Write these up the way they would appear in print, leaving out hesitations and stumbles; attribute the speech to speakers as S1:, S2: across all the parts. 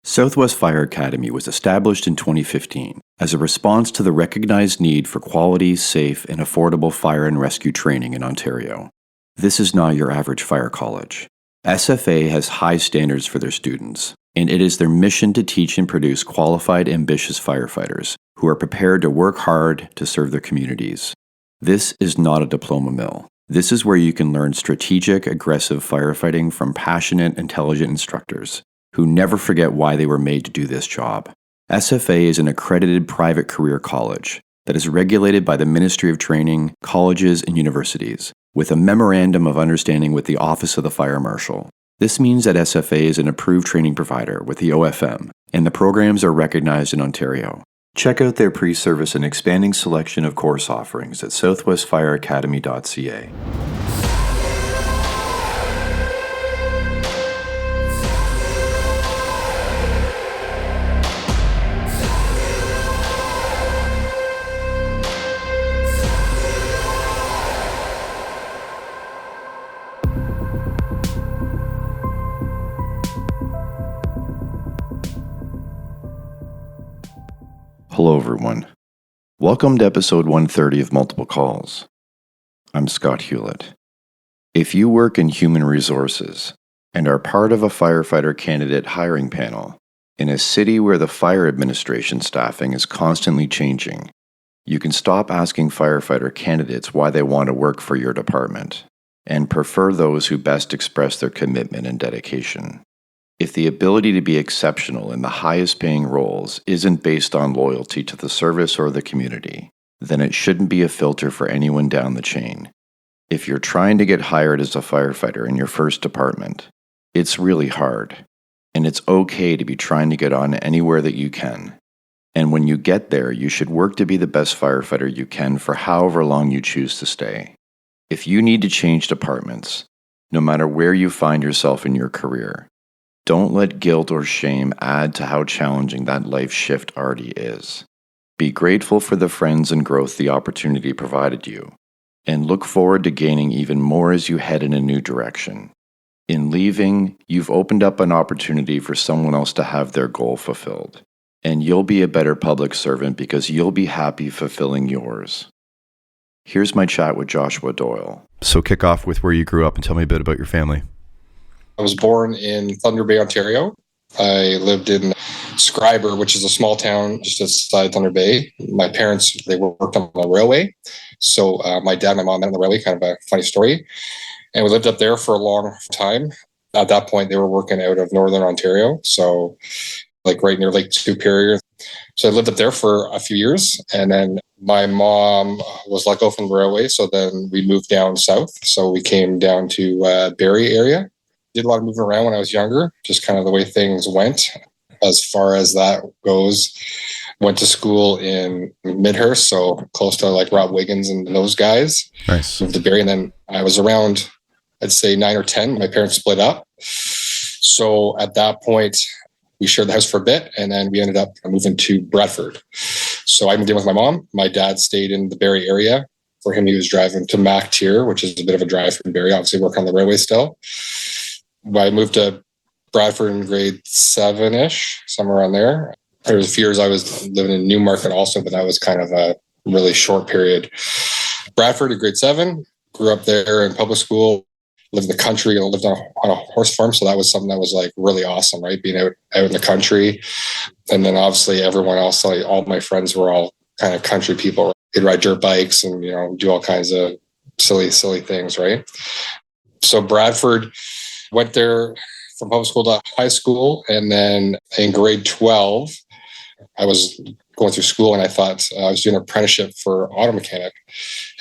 S1: Southwest Fire Academy was established in 2015 as a response to the recognized need for quality, safe, and affordable fire and rescue training in Ontario. This is not your average fire college. SFA has high standards for their students, and it is their mission to teach and produce qualified, ambitious firefighters who are prepared to work hard to serve their communities. This is not a diploma mill. This is where you can learn strategic, aggressive firefighting from passionate, intelligent instructors who never forget why they were made to do this job. SFA is an accredited private career college that is regulated by the Ministry of Training, colleges, and universities, with a memorandum of understanding with the Office of the Fire Marshal. This means that SFA is an approved training provider with the OFM, and the programs are recognized in Ontario. Check out their pre-service and expanding selection of course offerings at southwestfireacademy.ca. Hello everyone. Welcome to episode 130 of Multiple Calls. I'm Scott Hewlett. If you work in human resources and are part of a firefighter candidate hiring panel in a city where the fire administration staffing is constantly changing, you can stop asking firefighter candidates why they want to work for your department and prefer those who best express their commitment and dedication. If the ability to be exceptional in the highest paying roles isn't based on loyalty to the service or the community, then it shouldn't be a filter for anyone down the chain. If you're trying to get hired as a firefighter in your first department, it's really hard, and it's okay to be trying to get on anywhere that you can. And when you get there, you should work to be the best firefighter you can for however long you choose to stay. If you need to change departments, no matter where you find yourself in your career, don't let guilt or shame add to how challenging that life shift already is. Be grateful for the friends and growth the opportunity provided you, and look forward to gaining even more as you head in a new direction. In leaving, you've opened up an opportunity for someone else to have their goal fulfilled, and you'll be a better public servant because you'll be happy fulfilling yours. Here's my chat with Joshua Doyle. So kick off with where you grew up and tell me a bit about your family.
S2: I was born in Thunder Bay, Ontario. I lived in Scriber, which is a small town just outside Thunder Bay. My parents, they worked on the railway. So my dad and my mom met on the railway, kind of a funny story. And we lived up there for a long time. At that point, they were working out of Northern Ontario. So like right near Lake Superior. So I lived up there for a few years. And then my mom was let go from the railway. So then we moved down south. So we came down to Barrie area. Did a lot of moving around when I was younger, just kind of the way things went. As far as that goes, went to school in Midhurst, so close to like Rob Wiggins and those guys.
S1: Nice.
S2: Moved to Barrie, and then I was around, I'd say 9 or 10. My parents split up. So at that point, we shared the house for a bit, and then we ended up moving to Bradford. So I moved in with my mom. My dad stayed in the Barrie area. For him, he was driving to MacTier, which is a bit of a drive from Barrie, obviously working on the railway still. I moved to Bradford in grade 7-ish, somewhere around there. There was a few years I was living in Newmarket also, but that was kind of a really short period. Bradford in grade 7, grew up there in public school, lived in the country, and lived on a horse farm. So that was something that was like really awesome, right? Being out in the country. And then obviously everyone else, like all my friends were all kind of country people. They'd ride dirt bikes and, do all kinds of silly things, right? So Bradford, went there from public school to high school. And then in grade 12, I was going through school and I thought I was doing an apprenticeship for auto mechanic.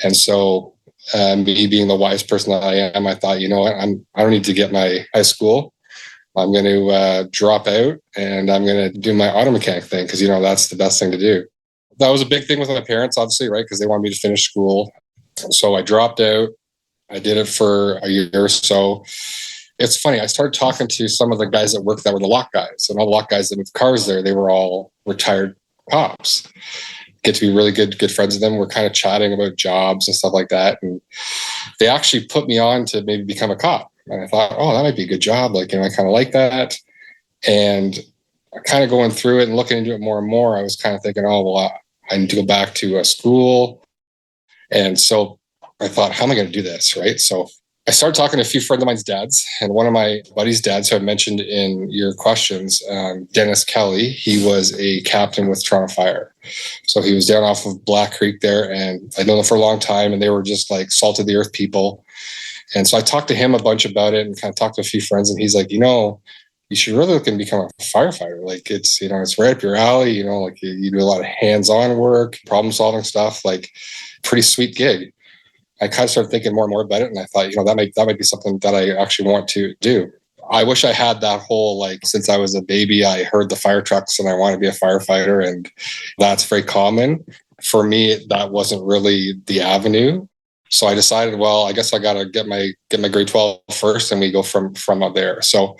S2: And so me being the wise person that I am, I thought, you know what, I don't need to get my high school. I'm going to drop out and I'm going to do my auto mechanic thing because, that's the best thing to do. That was a big thing with my parents, obviously, right? Because they wanted me to finish school. So I dropped out. I did it for a year or so. It's funny. I started talking to some of the guys at work that were the lock guys, and all the lock guys that moved cars there, they were all retired cops. Get to be really good friends with them. We're kind of chatting about jobs and stuff like that. And they actually put me on to maybe become a cop. And I thought, oh, that might be a good job. I kind of like that. And kind of going through it and looking into it more and more, I was kind of thinking, oh, well, I need to go back to school. And so I thought, how am I going to do this? Right. So I started talking to a few friends of mine's dads, and one of my buddy's dads, who I mentioned in your questions, Dennis Kelly, he was a captain with Toronto Fire. So he was down off of Black Creek there, and I'd known them for a long time, and they were just like salt of the earth people. And so I talked to him a bunch about it and kind of talked to a few friends, and he's like, you should really look and become a firefighter. Like it's right up your alley, like you do a lot of hands-on work, problem solving stuff, like pretty sweet gig. I kind of started thinking more and more about it, and I thought, that might be something that I actually want to do. I wish I had that whole, like, since I was a baby, I heard the fire trucks and I want to be a firefighter, and that's very common. For me, that wasn't really the avenue. So I decided, well, I guess I got to get my grade 12 first, and we go from out there. So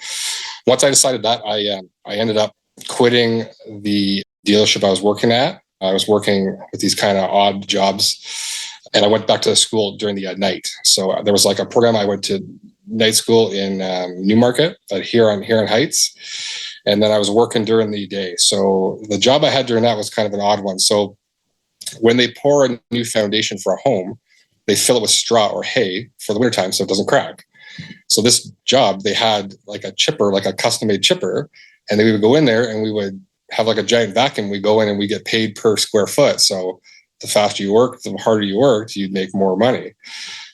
S2: once I decided that, I ended up quitting the dealership I was working at. I was working with these kind of odd jobs. And I went back to school during the night. So there was like a program. I went to night school in Newmarket at Huron Heights. And then I was working during the day. So the job I had during that was kind of an odd one. So when they pour a new foundation for a home, they fill it with straw or hay for the wintertime so it doesn't crack. So this job, they had like a chipper, like a custom-made chipper. And then we would go in there and we would have like a giant vacuum. We go in and we get paid per square foot. So the faster you work, the harder you worked, you'd make more money.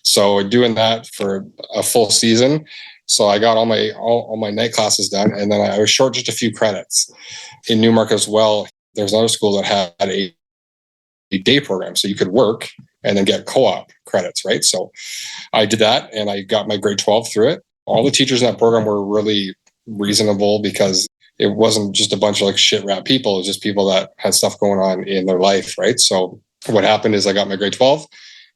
S2: So doing that for a full season. So I got all my night classes done, and then I was short just a few credits. In Newmarket as well, there's another school that had a day program. So you could work and then get co-op credits, right? So I did that, and I got my grade 12 through it. All the teachers in that program were really reasonable because it wasn't just a bunch of like shit rat people. It was just people that had stuff going on in their life, right? So what happened is I got my grade 12,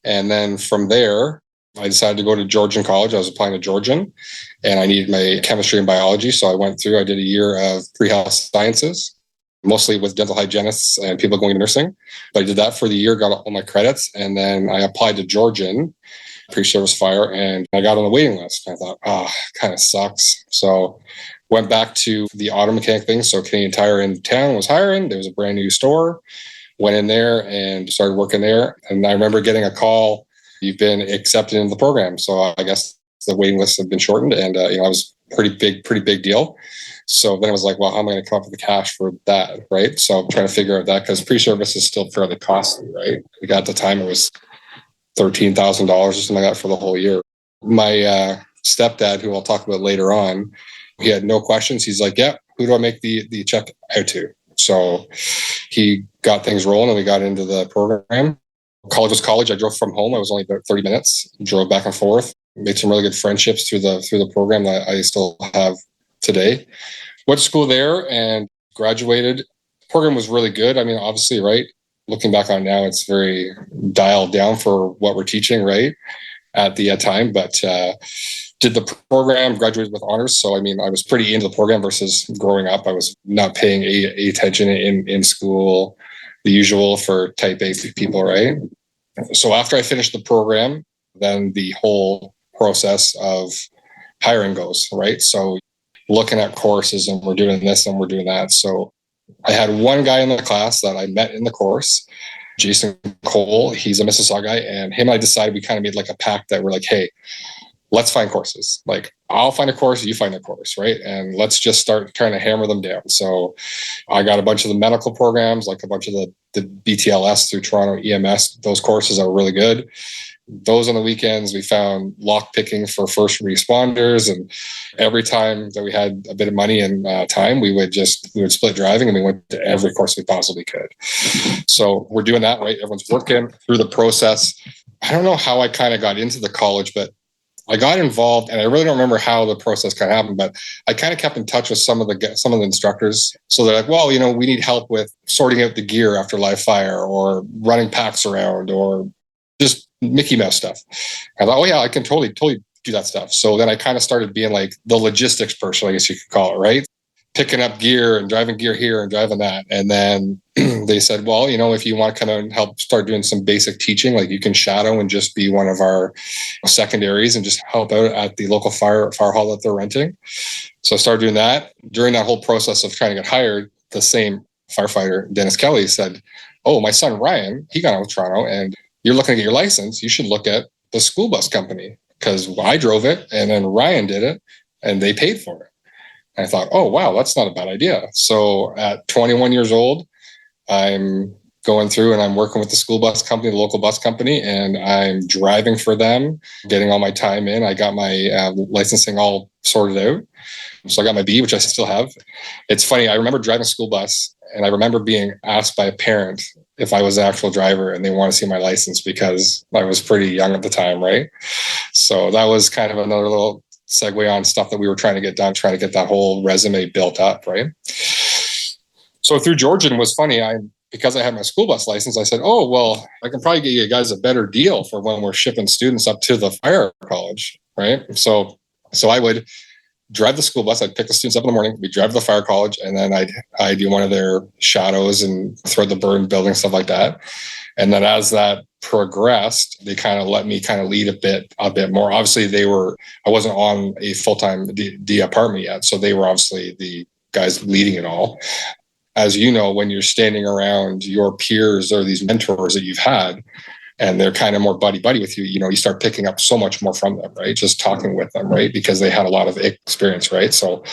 S2: and then from there, I decided to go to Georgian College. I was applying to Georgian, and I needed my chemistry and biology. So I did a year of pre-health sciences, mostly with dental hygienists and people going to nursing. But I did that for the year, got all my credits, and then I applied to Georgian pre-service fire, and I got on the waiting list. I thought, kind of sucks. So went back to the auto mechanic thing. So Canadian Tire in town was hiring. There was a brand new store. Went in there and started working there. And I remember getting a call, you've been accepted into the program. So I guess the waiting list had been shortened, and it was pretty big deal. So then I was like, well, how am I going to come up with the cash for that, right? So I'm trying to figure out that, because pre-service is still fairly costly, right? At the time, it was $13,000 or something like that for the whole year. My stepdad, who I'll talk about later on, he had no questions. He's like, yeah, who do I make the check out to? So he got things rolling, and we got into the program. College was college. I drove from home. I was only about 30 minutes, drove back and forth, made some really good friendships through the program that I still have today. Went to school there and graduated. The program was really good. I mean, obviously, right? Looking back on it now, it's very dialed down for what we're teaching, right? At the time, but did the program, graduated with honors. So, I mean, I was pretty into the program versus growing up. I was not paying a attention in school, the usual for type A people, right? So after I finished the program, then the whole process of hiring goes, right? So looking at courses, and we're doing this and we're doing that. So I had one guy in the class that I met in the course, Jason Cole. He's a Mississauga guy, and him and I decided, we kind of made like a pact that we're like, hey, let's find courses. Like, I'll find a course, you find a course, right? And let's just start trying to hammer them down. So I got a bunch of the medical programs, like a bunch of the BTLS through Toronto EMS. Those courses are really good. Those on the weekends, we found lock picking for first responders. And every time that we had a bit of money and time, we would split driving, and we went to every course we possibly could. So we're doing that, right? Everyone's working through the process. I don't know how I kind of got into the college, but I got involved, and I really don't remember how the process kind of happened, but I kind of kept in touch with some of the instructors. So they're like, well, we need help with sorting out the gear after live fire, or running packs around, or just Mickey Mouse stuff. I thought, oh yeah, I can totally do that stuff. So then I kind of started being like the logistics person, I guess you could call it, right? picking up gear and driving gear here and driving that. And then they said, well, if you want to come out and help start doing some basic teaching, like you can shadow and just be one of our secondaries and just help out at the local fire hall that they're renting. So I started doing that. During that whole process of trying to get hired, the same firefighter, Dennis Kelly, said, oh, my son, Ryan, he got out of Toronto and you're looking to get your license. You should look at the school bus company because I drove it and then Ryan did it and they paid for it. I thought, oh, wow, that's not a bad idea. So at 21 years old, I'm going through and I'm working with the school bus company, the local bus company, and I'm driving for them, getting all my time in. I got my licensing all sorted out. So I got my B, which I still have. It's funny. I remember driving a school bus and I remember being asked by a parent if I was an actual driver and they want to see my license because I was pretty young at the time, right? So that was kind of another little segue on stuff that we were trying to get done, trying to get that whole resume built up, right? So through Georgian was funny. Because I had my school bus license, I said, oh, well, I can probably get you guys a better deal for when we're shipping students up to the fire college, right? So I would drive the school bus. I'd pick the students up in the morning. We'd drive to the fire college, and then I'd do one of their shadows and throw the burn building, stuff like that. And then as that progressed, they kind of let me kind of lead a bit more. Obviously, I wasn't on a full-time department yet, so they were obviously the guys leading it all. As you know, when you're standing around your peers or these mentors that you've had, and they're kind of more buddy-buddy with you, you start picking up so much more from them, right? Just talking with them, right? Because they had a lot of experience, right? So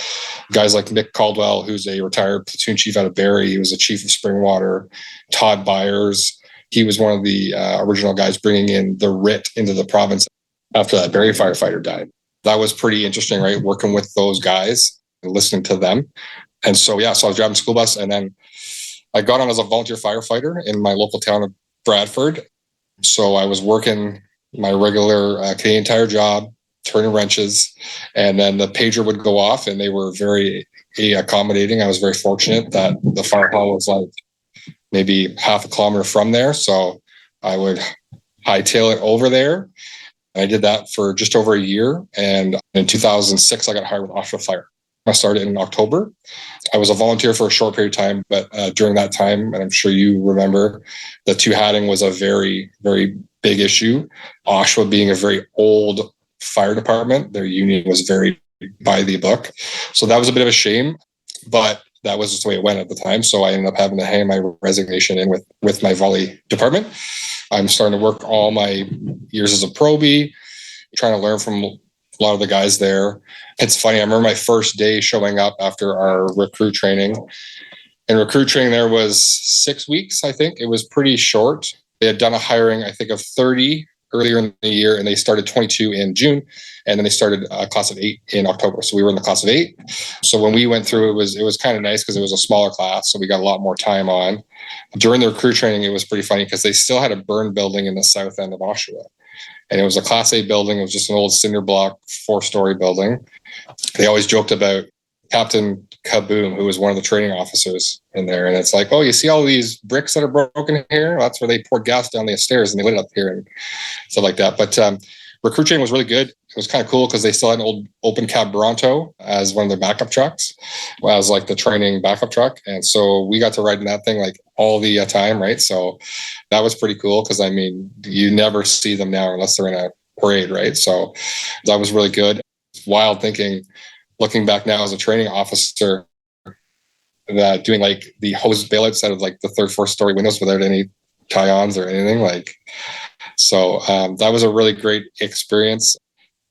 S2: guys like Nick Caldwell, who's a retired platoon chief out of Barrie, he was the chief of Springwater. Todd Byers, he was one of the original guys bringing in the RIT into the province after that Barrie firefighter died. That was pretty interesting, right? Working with those guys and listening to them. And so, so I was driving a school bus, and then I got on as a volunteer firefighter in my local town of Bradford. So I was working my regular Canadian Tire job, turning wrenches, and then the pager would go off, and they were very accommodating. I was very fortunate that the fire hall was like maybe half a kilometer from there. So I would hightail it over there. And I did that for just over a year. And in 2006, I got hired with Oshawa Fire. I started in October. I was a volunteer for a short period of time, but during that time, and I'm sure you remember, the two-hatting was a very, very big issue. Oshawa being a very old fire department, their union was very by the book. So that was a bit of a shame, but that was just the way it went at the time. So I ended up having to hand my resignation in with my volley department. I'm starting to work all my years as a probie, trying to learn from a lot of the guys there. It's funny. I remember my first day showing up after our recruit training. And recruit training there was 6 weeks, I think. It was pretty short. They had done a hiring, I think, of 30 earlier in the year, and they started 22 in June. And then they started a class of 8 in October. So we were in the class of 8. So when we went through, it was kind of nice because it was a smaller class. So we got a lot more time on. During the recruit training, it was pretty funny because they still had a burn building in the south end of Oshawa. And it was a Class A building. It was just an old cinder block, 4-story building. They always joked about Captain Kaboom, who was one of the training officers in there. And it's like, oh, you see all these bricks that are broken here? Well, that's where they poured gas down the stairs and they lit it up here and stuff like that. But recruit training was really good. It was kind of cool because they still had an old open cab Bronto as one of their backup trucks, as like the training backup truck. And so we got to ride in that thing like all the time, right? So that was pretty cool because, I mean, you never see them now unless they're in a parade, right? So that was really good. It's wild thinking, looking back now as a training officer, that doing like the hose bailouts out of like the 3rd, 4th-story windows without any tie-ons or anything like. So that was a really great experience.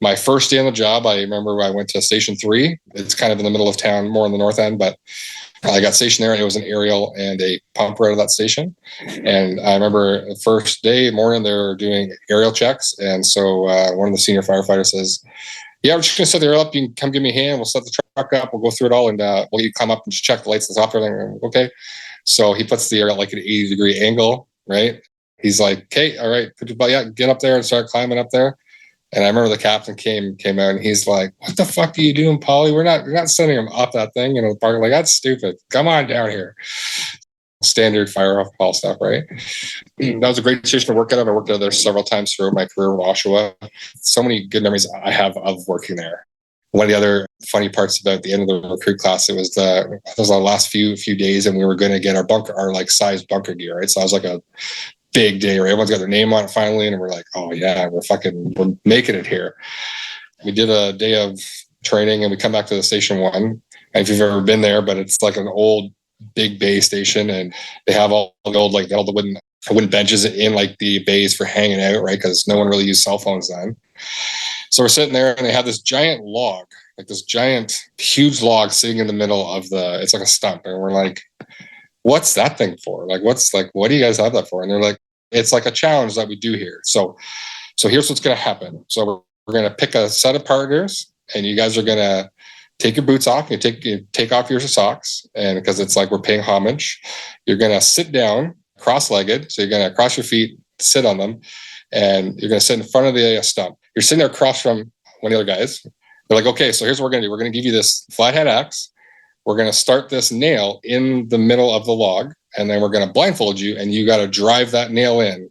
S2: My first day on the job, I remember I went to Station 3. It's kind of in the middle of town, more on the north end, but I got stationed there and it was an aerial and a pump right of that station. And I remember the first day morning, they were doing aerial checks. And so one of the senior firefighters says, yeah, we're just going to set the aerial up. You can come give me a hand. We'll set the truck up. We'll go through it all. And you come up and just check the lights and stuff. Okay. So he puts the aerial like an 80-degree angle, right? He's like, okay, all right, get up there and start climbing up there. And I remember the captain came out and he's like, what the fuck are you doing, Polly? We're not sending him up that thing. The park, like, that's stupid. Come on down here. Standard fire hall stuff, right? That was a great station to work at. I worked out there several times throughout my career with Oshawa. So many good memories I have of working there. One of the other funny parts about the end of the recruit class, it was our last few days, and we were going to get our like size bunker gear, right? So it was like a big day where everyone's got their name on it finally, and we're like, oh yeah, we're making it here. We did a day of training, and we come back to the station one. And if you've ever been there, but it's like an old big bay station, and they have all the wooden benches in like the bays for hanging out, right? Because no one really used cell phones then. So we're sitting there, and they have this giant log, like this giant, huge log sitting in the middle of it's like a stump. And we're like, what's that thing for? Like, what do you guys have that for? And they're like, it's like a challenge that we do here. So here's what's going to happen. So we're going to pick a set of partners, and you guys are going to take your boots off. You take off your socks, and because it's like we're paying homage, you're going to sit down cross-legged. So you're going to cross your feet, sit on them, and you're going to sit in front of the stump. You're sitting there across from one of the other guys. They're like, okay, so here's what we're going to do. We're going to give you this flathead axe. We're going to start this nail in the middle of the log, and then we're going to blindfold you, and you got to drive that nail in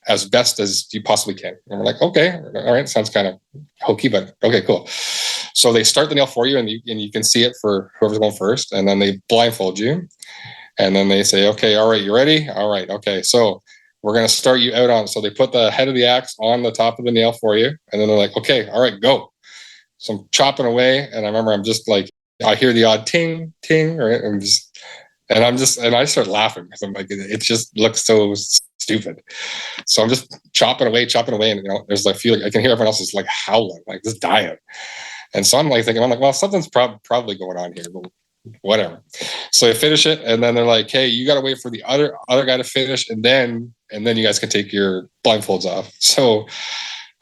S2: as best as you possibly can. And we're like, okay, all right, sounds kind of hokey, but okay, cool. So they start the nail for you, and you can see it for whoever's going first, and then they blindfold you, and then they say, okay, all right, you ready? All right, okay, so we're going to start you out on. So they put the head of the axe on the top of the nail for you, and then they're like, okay, all right, go. So I'm chopping away, and I remember I'm just like, I hear the odd ting, ting, right? And I start laughing because I'm like, it just looks so stupid. So I'm just chopping away, and there's like I can hear everyone else is like howling, like just dying. And so I'm like thinking, well, something's probably going on here, but whatever. So I finish it, and then they're like, hey, you got to wait for the other guy to finish, and then you guys can take your blindfolds off. So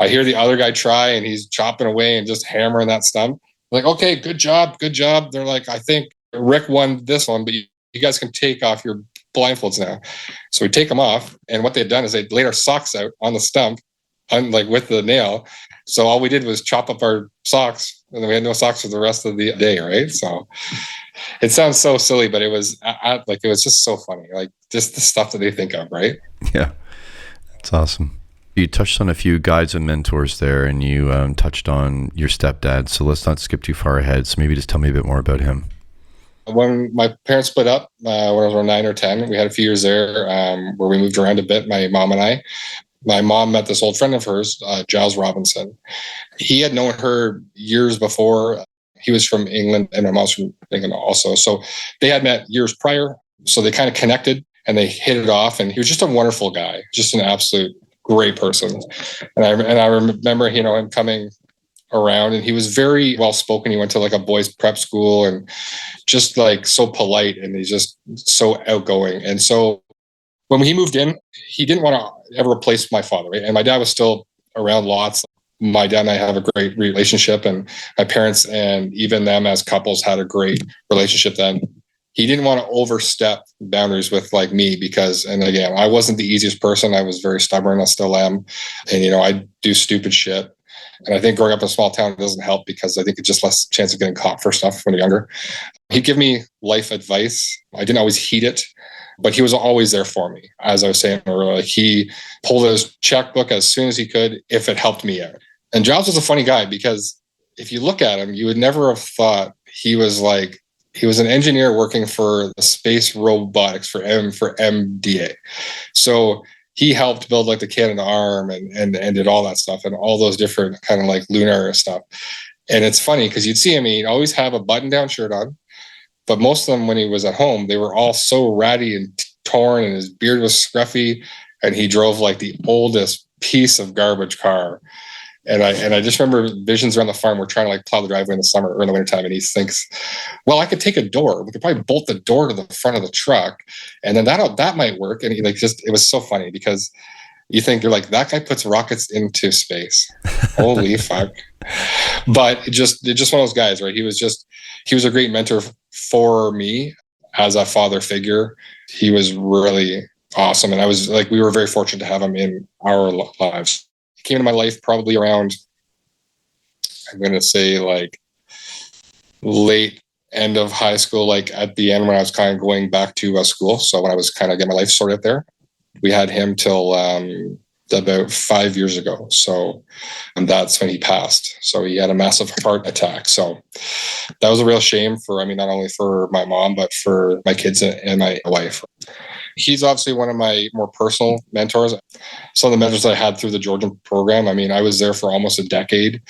S2: I hear the other guy try, and he's chopping away and just hammering that stump. I'm like, okay, good job. They're like, I think Rick won this one, but you guys can take off your blindfolds now. So we take them off, and what they'd done is they laid our socks out on the stump, like with the nail. So all we did was chop up our socks, and then we had no socks for the rest of the day, right? So it sounds so silly, but it was it was just so funny, like just the stuff that they think of, right?
S1: Yeah, that's awesome. You touched on a few guides and mentors there, and you touched on your stepdad. So let's not skip too far ahead. So maybe just tell me a bit more about him.
S2: When my parents split up, when I was around 9 or 10, we had a few years there where we moved around a bit, my mom and I. My mom met this old friend of hers, Giles Robinson. He had known her years before. He was from England, and my mom's from England also. So they had met years prior. So they kind of connected, and they hit it off. And he was just a wonderful guy, just an absolute great person. And I remember, him coming around, and he was very well spoken. He went to like a boys prep school, and just like so polite, and he's just so outgoing. And so when he moved in, he didn't want to ever replace my father, right? And my dad was still around lots. My dad and I have a great relationship, and my parents and even them as couples had a great relationship then. He didn't want to overstep boundaries with like me because, and again, I wasn't the easiest person. I was very stubborn. I still am. And, I do stupid shit. And I think growing up in a small town doesn't help because I think it's just less chance of getting caught for stuff when you're younger. He'd give me life advice. I didn't always heed it, but he was always there for me. As I was saying earlier, like he pulled his checkbook as soon as he could if it helped me out. And Giles was a funny guy because if you look at him, you would never have thought he was an engineer working for the space robotics for MDA. So he helped build like the Canadarm and did all that stuff and all those different kind of like lunar stuff. And it's funny because you'd see him, he'd always have a button-down shirt on, but most of them when he was at home, they were all so ratty and torn, and his beard was scruffy, and he drove like the oldest piece of garbage car. And I just remember visions around the farm. We're trying to like plow the driveway in the summer or in the wintertime. And he thinks, well, I could take a door. We could probably bolt the door to the front of the truck. And then that might work. And he it was so funny because you think you're like, that guy puts rockets into space. Holy fuck. But just one of those guys, right? He was a great mentor for me as a father figure. He was really awesome. And we were very fortunate to have him in our lives. Came into my life probably around, I'm going to say like late end of high school, like at the end when I was kind of going back to school. So when I was kind of getting my life sorted there, we had him till the about 5 years ago. So, and that's when he passed. So he had a massive heart attack. So that was a real shame for, I mean, not only for my mom, but for my kids and my wife. He's obviously one of my more personal mentors. Some of the mentors that I had through the Georgian program, I mean, I was there for almost a decade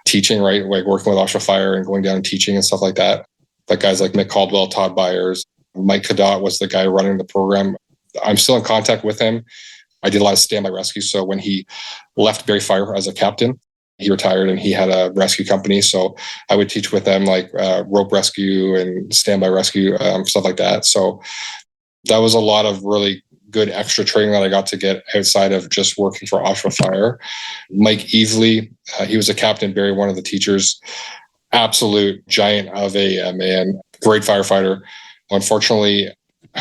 S2: teaching, right? Like working with Oshawa Fire and going down and teaching and stuff like that. Like guys like Mick Caldwell, Todd Byers, Mike Cadot was the guy running the program. I'm still in contact with him. I did a lot of standby rescue. So when he left Barrie Fire as a captain, he retired and he had a rescue company. So I would teach with them like rope rescue and standby rescue, stuff like that. So that was a lot of really good extra training that I got to get outside of just working for Oshawa Fire. Mike Easley, he was a captain, Barrie, one of the teachers, absolute giant of a man, great firefighter. Unfortunately,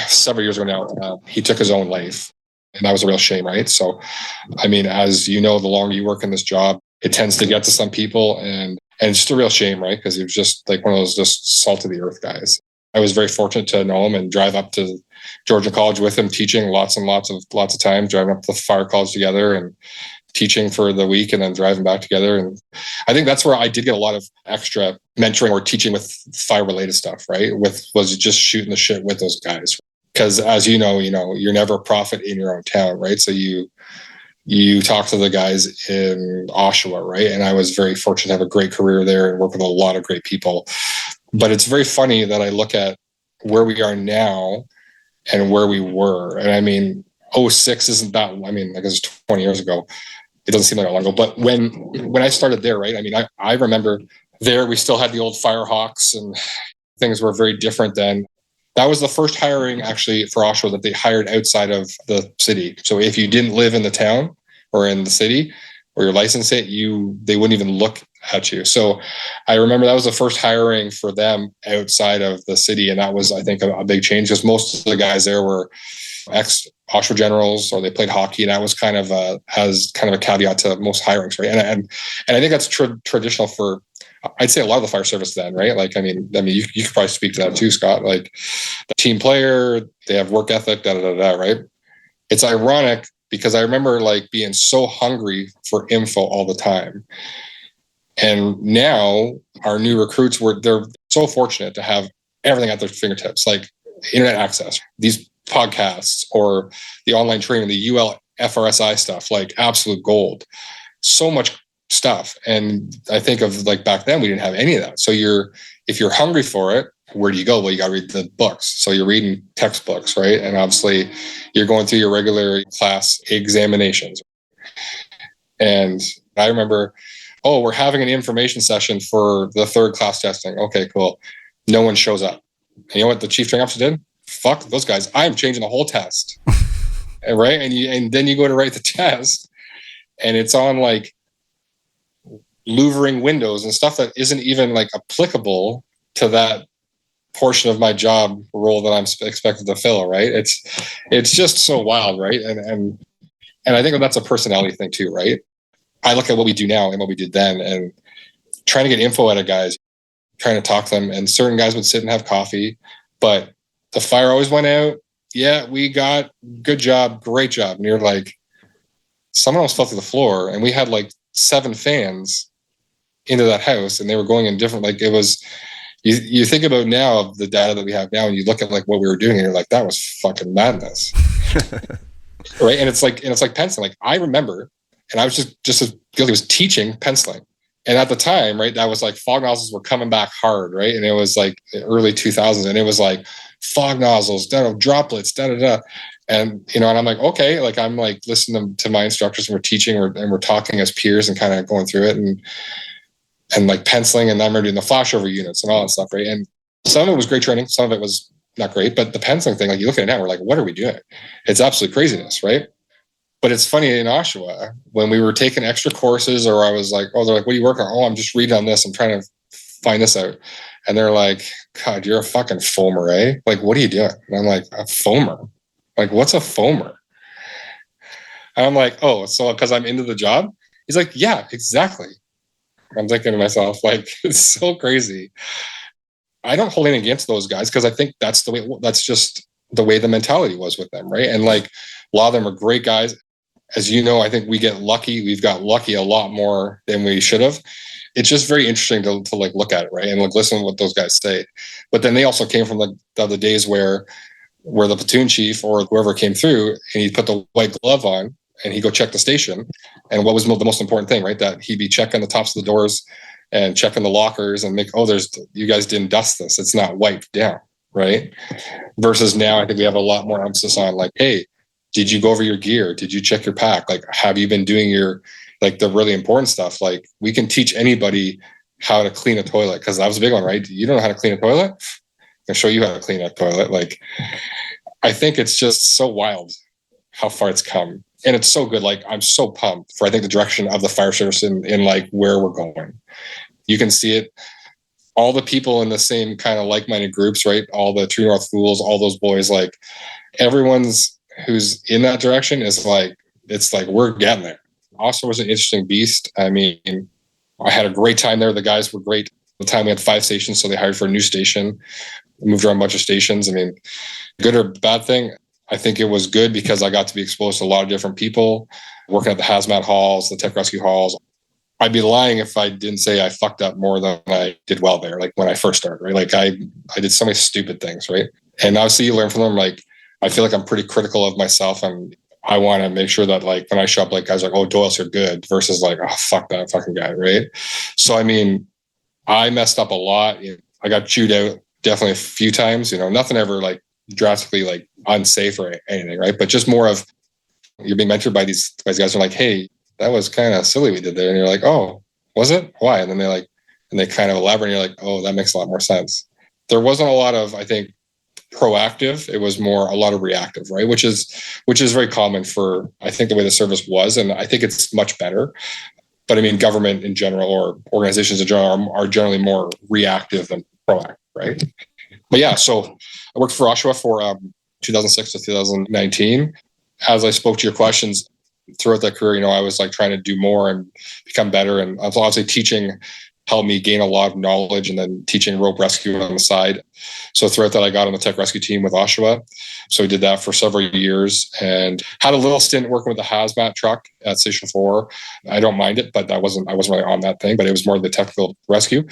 S2: several years ago now, he took his own life. And that was a real shame, right? So, I mean, as you know, the longer you work in this job, it tends to get to some people. And it's just a real shame, right? Because he was just like one of those just salt of the earth guys. I was very fortunate to know him and drive up to Georgia College with him, teaching lots of times, driving up to the fire college together and teaching for the week and then driving back together. And I think that's where I did get a lot of extra mentoring or teaching with fire related stuff, right? Was just shooting the shit with those guys. Because as you know, you're never a prophet in your own town, right? So you talk to the guys in Oshawa, right? And I was very fortunate to have a great career there and work with a lot of great people. But it's very funny that I look at where we are now and where we were. And I mean, 06 isn't that, I mean, like it's 20 years ago. It doesn't seem like that long ago. But when I started there, right? I mean, I remember there we still had the old Firehawks and things were very different then. That was the first hiring actually for Oshawa that they hired outside of the city. So if you didn't live in the town or in the city or your license it, they wouldn't even look at you. So I remember that was the first hiring for them outside of the city. And that was, I think, a big change because most of the guys there were ex-Oshawa generals or they played hockey. And that was kind of a caveat to most hirings, right? And I think that's traditional for, I'd say, a lot of the fire service then, right? Like, I mean, you could probably speak to that too, Scott. Like the team player, they have work ethic, right? It's ironic because I remember like being so hungry for info all the time. And now our new recruits they're so fortunate to have everything at their fingertips, like internet access, these podcasts or the online training, the UL FRSI stuff, like absolute gold. So much stuff. And I think of like back then, we didn't have any of that. So if you're hungry for it, where do you go? Well, you got to read the books. So you're reading textbooks, right? And obviously you're going through your regular class examinations. And I remember, we're having an information session for the third class testing. Okay, cool. No one shows up. And you know what the chief training officer did? Fuck those guys. I'm changing the whole test. Right? And then you go to write the test and it's on like louvering windows and stuff that isn't even like applicable to that portion of my job role that I'm expected to fill, right? It's just so wild, right? And I think that's a personality thing too, right? I look at what we do now and what we did then and trying to get info out of guys, trying to talk to them, and certain guys would sit and have coffee, but the fire always went out. Yeah, we got good job, great job. And you're like, someone else fell through the floor and we had like 7 fans into that house and they were going in different, like it was, you think about now of the data that we have now and you look at like what we were doing and you're like, that was fucking madness. Right. And it's like penciling. Like I remember, and I was just as guilty, was teaching penciling. And at the time, right, that was like fog nozzles were coming back hard, right? And it was like early 2000s and it was like fog nozzles, droplets, And, and I'm like, okay, like I'm like listening to my instructors and we're teaching and we're talking as peers and kind of going through it and like penciling, and then we're doing the flashover units and all that stuff, right? And some of it was great training, some of it was not great, but the penciling thing, like you look at it now, we're like, what are we doing? It's absolute craziness, right? But it's funny in Oshawa, when we were taking extra courses or I was like, they're like, what are you working on? Oh, I'm just reading on this. I'm trying to find this out. And they're like, God, you're a fucking foamer, eh? Like, what are you doing? And I'm like, a foamer? Like, what's a foamer? And I'm like, so because I'm into the job? He's like, yeah, exactly. I'm thinking to myself, like, it's so crazy. I don't hold anything against those guys because I think that's just the way the mentality was with them, right? And like, a lot of them are great guys. as you know, I think we get lucky. We've got lucky a lot more than we should have. It's just very interesting to like look at it, right? And like listen to what those guys say. But then they also came from the days where the platoon chief or whoever came through and he'd put the white glove on and he'd go check the station. And what was the most important thing, right? That he'd be checking the tops of the doors and checking the lockers and make, you guys didn't dust this. It's not wiped down, right? Versus now, I think we have a lot more emphasis on like, hey, did you go over your gear? Did you check your pack? Like, have you been doing your, like the really important stuff? Like we can teach anybody how to clean a toilet. Cause that was a big one, right? You don't know how to clean a toilet? I'll show you how to clean a toilet. Like, I think it's just so wild how far it's come. And it's so good. Like, I'm so pumped for, I think, the direction of the fire service in like where we're going. You can see it. All the people in the same kind of like-minded groups, right? All the True North Fools, all those boys, like everyone's who's in that direction is like, it's like, we're getting there. Also was an interesting beast. I mean, I had a great time there. The guys were great. At the time we had 5 stations, so they hired for a new station. We moved around a bunch of stations. I mean, good or bad thing, I think it was good because I got to be exposed to a lot of different people, working at the hazmat halls, the tech rescue halls. I'd be lying if I didn't say I fucked up more than I did well there, like when I first started, right? Like I did so many stupid things, right? And obviously you learn from them. Like, I feel like I'm pretty critical of myself, and I want to make sure that like when I show up, like guys are like, oh, Doyle's are good versus like, oh, fuck that fucking guy, right? So, I mean, I messed up a lot. I got chewed out definitely a few times, nothing ever like drastically like unsafe or anything, right? But just more of you're being mentored by these guys who are like, hey, that was kind of silly we did there. And you're like, oh, was it? Why? And then they kind of elaborate and you're like, oh, that makes a lot more sense. There wasn't a lot of, I think, proactive. It was more a lot of reactive, right? Which is very common for, I think, the way the service was. And I think it's much better. But I mean, government in general or organizations in general are generally more reactive than proactive, right? But yeah, so I worked for Oshawa for 2006 to 2019. As I spoke to your questions throughout that career, I was like trying to do more and become better. And I was obviously teaching helped me gain a lot of knowledge, and then teaching rope rescue on the side. So throughout that, I got on the tech rescue team with Oshawa. So we did that for several years and had a little stint working with the hazmat truck at Station 4. I don't mind it, but I wasn't really on that thing, but it was more the technical rescue.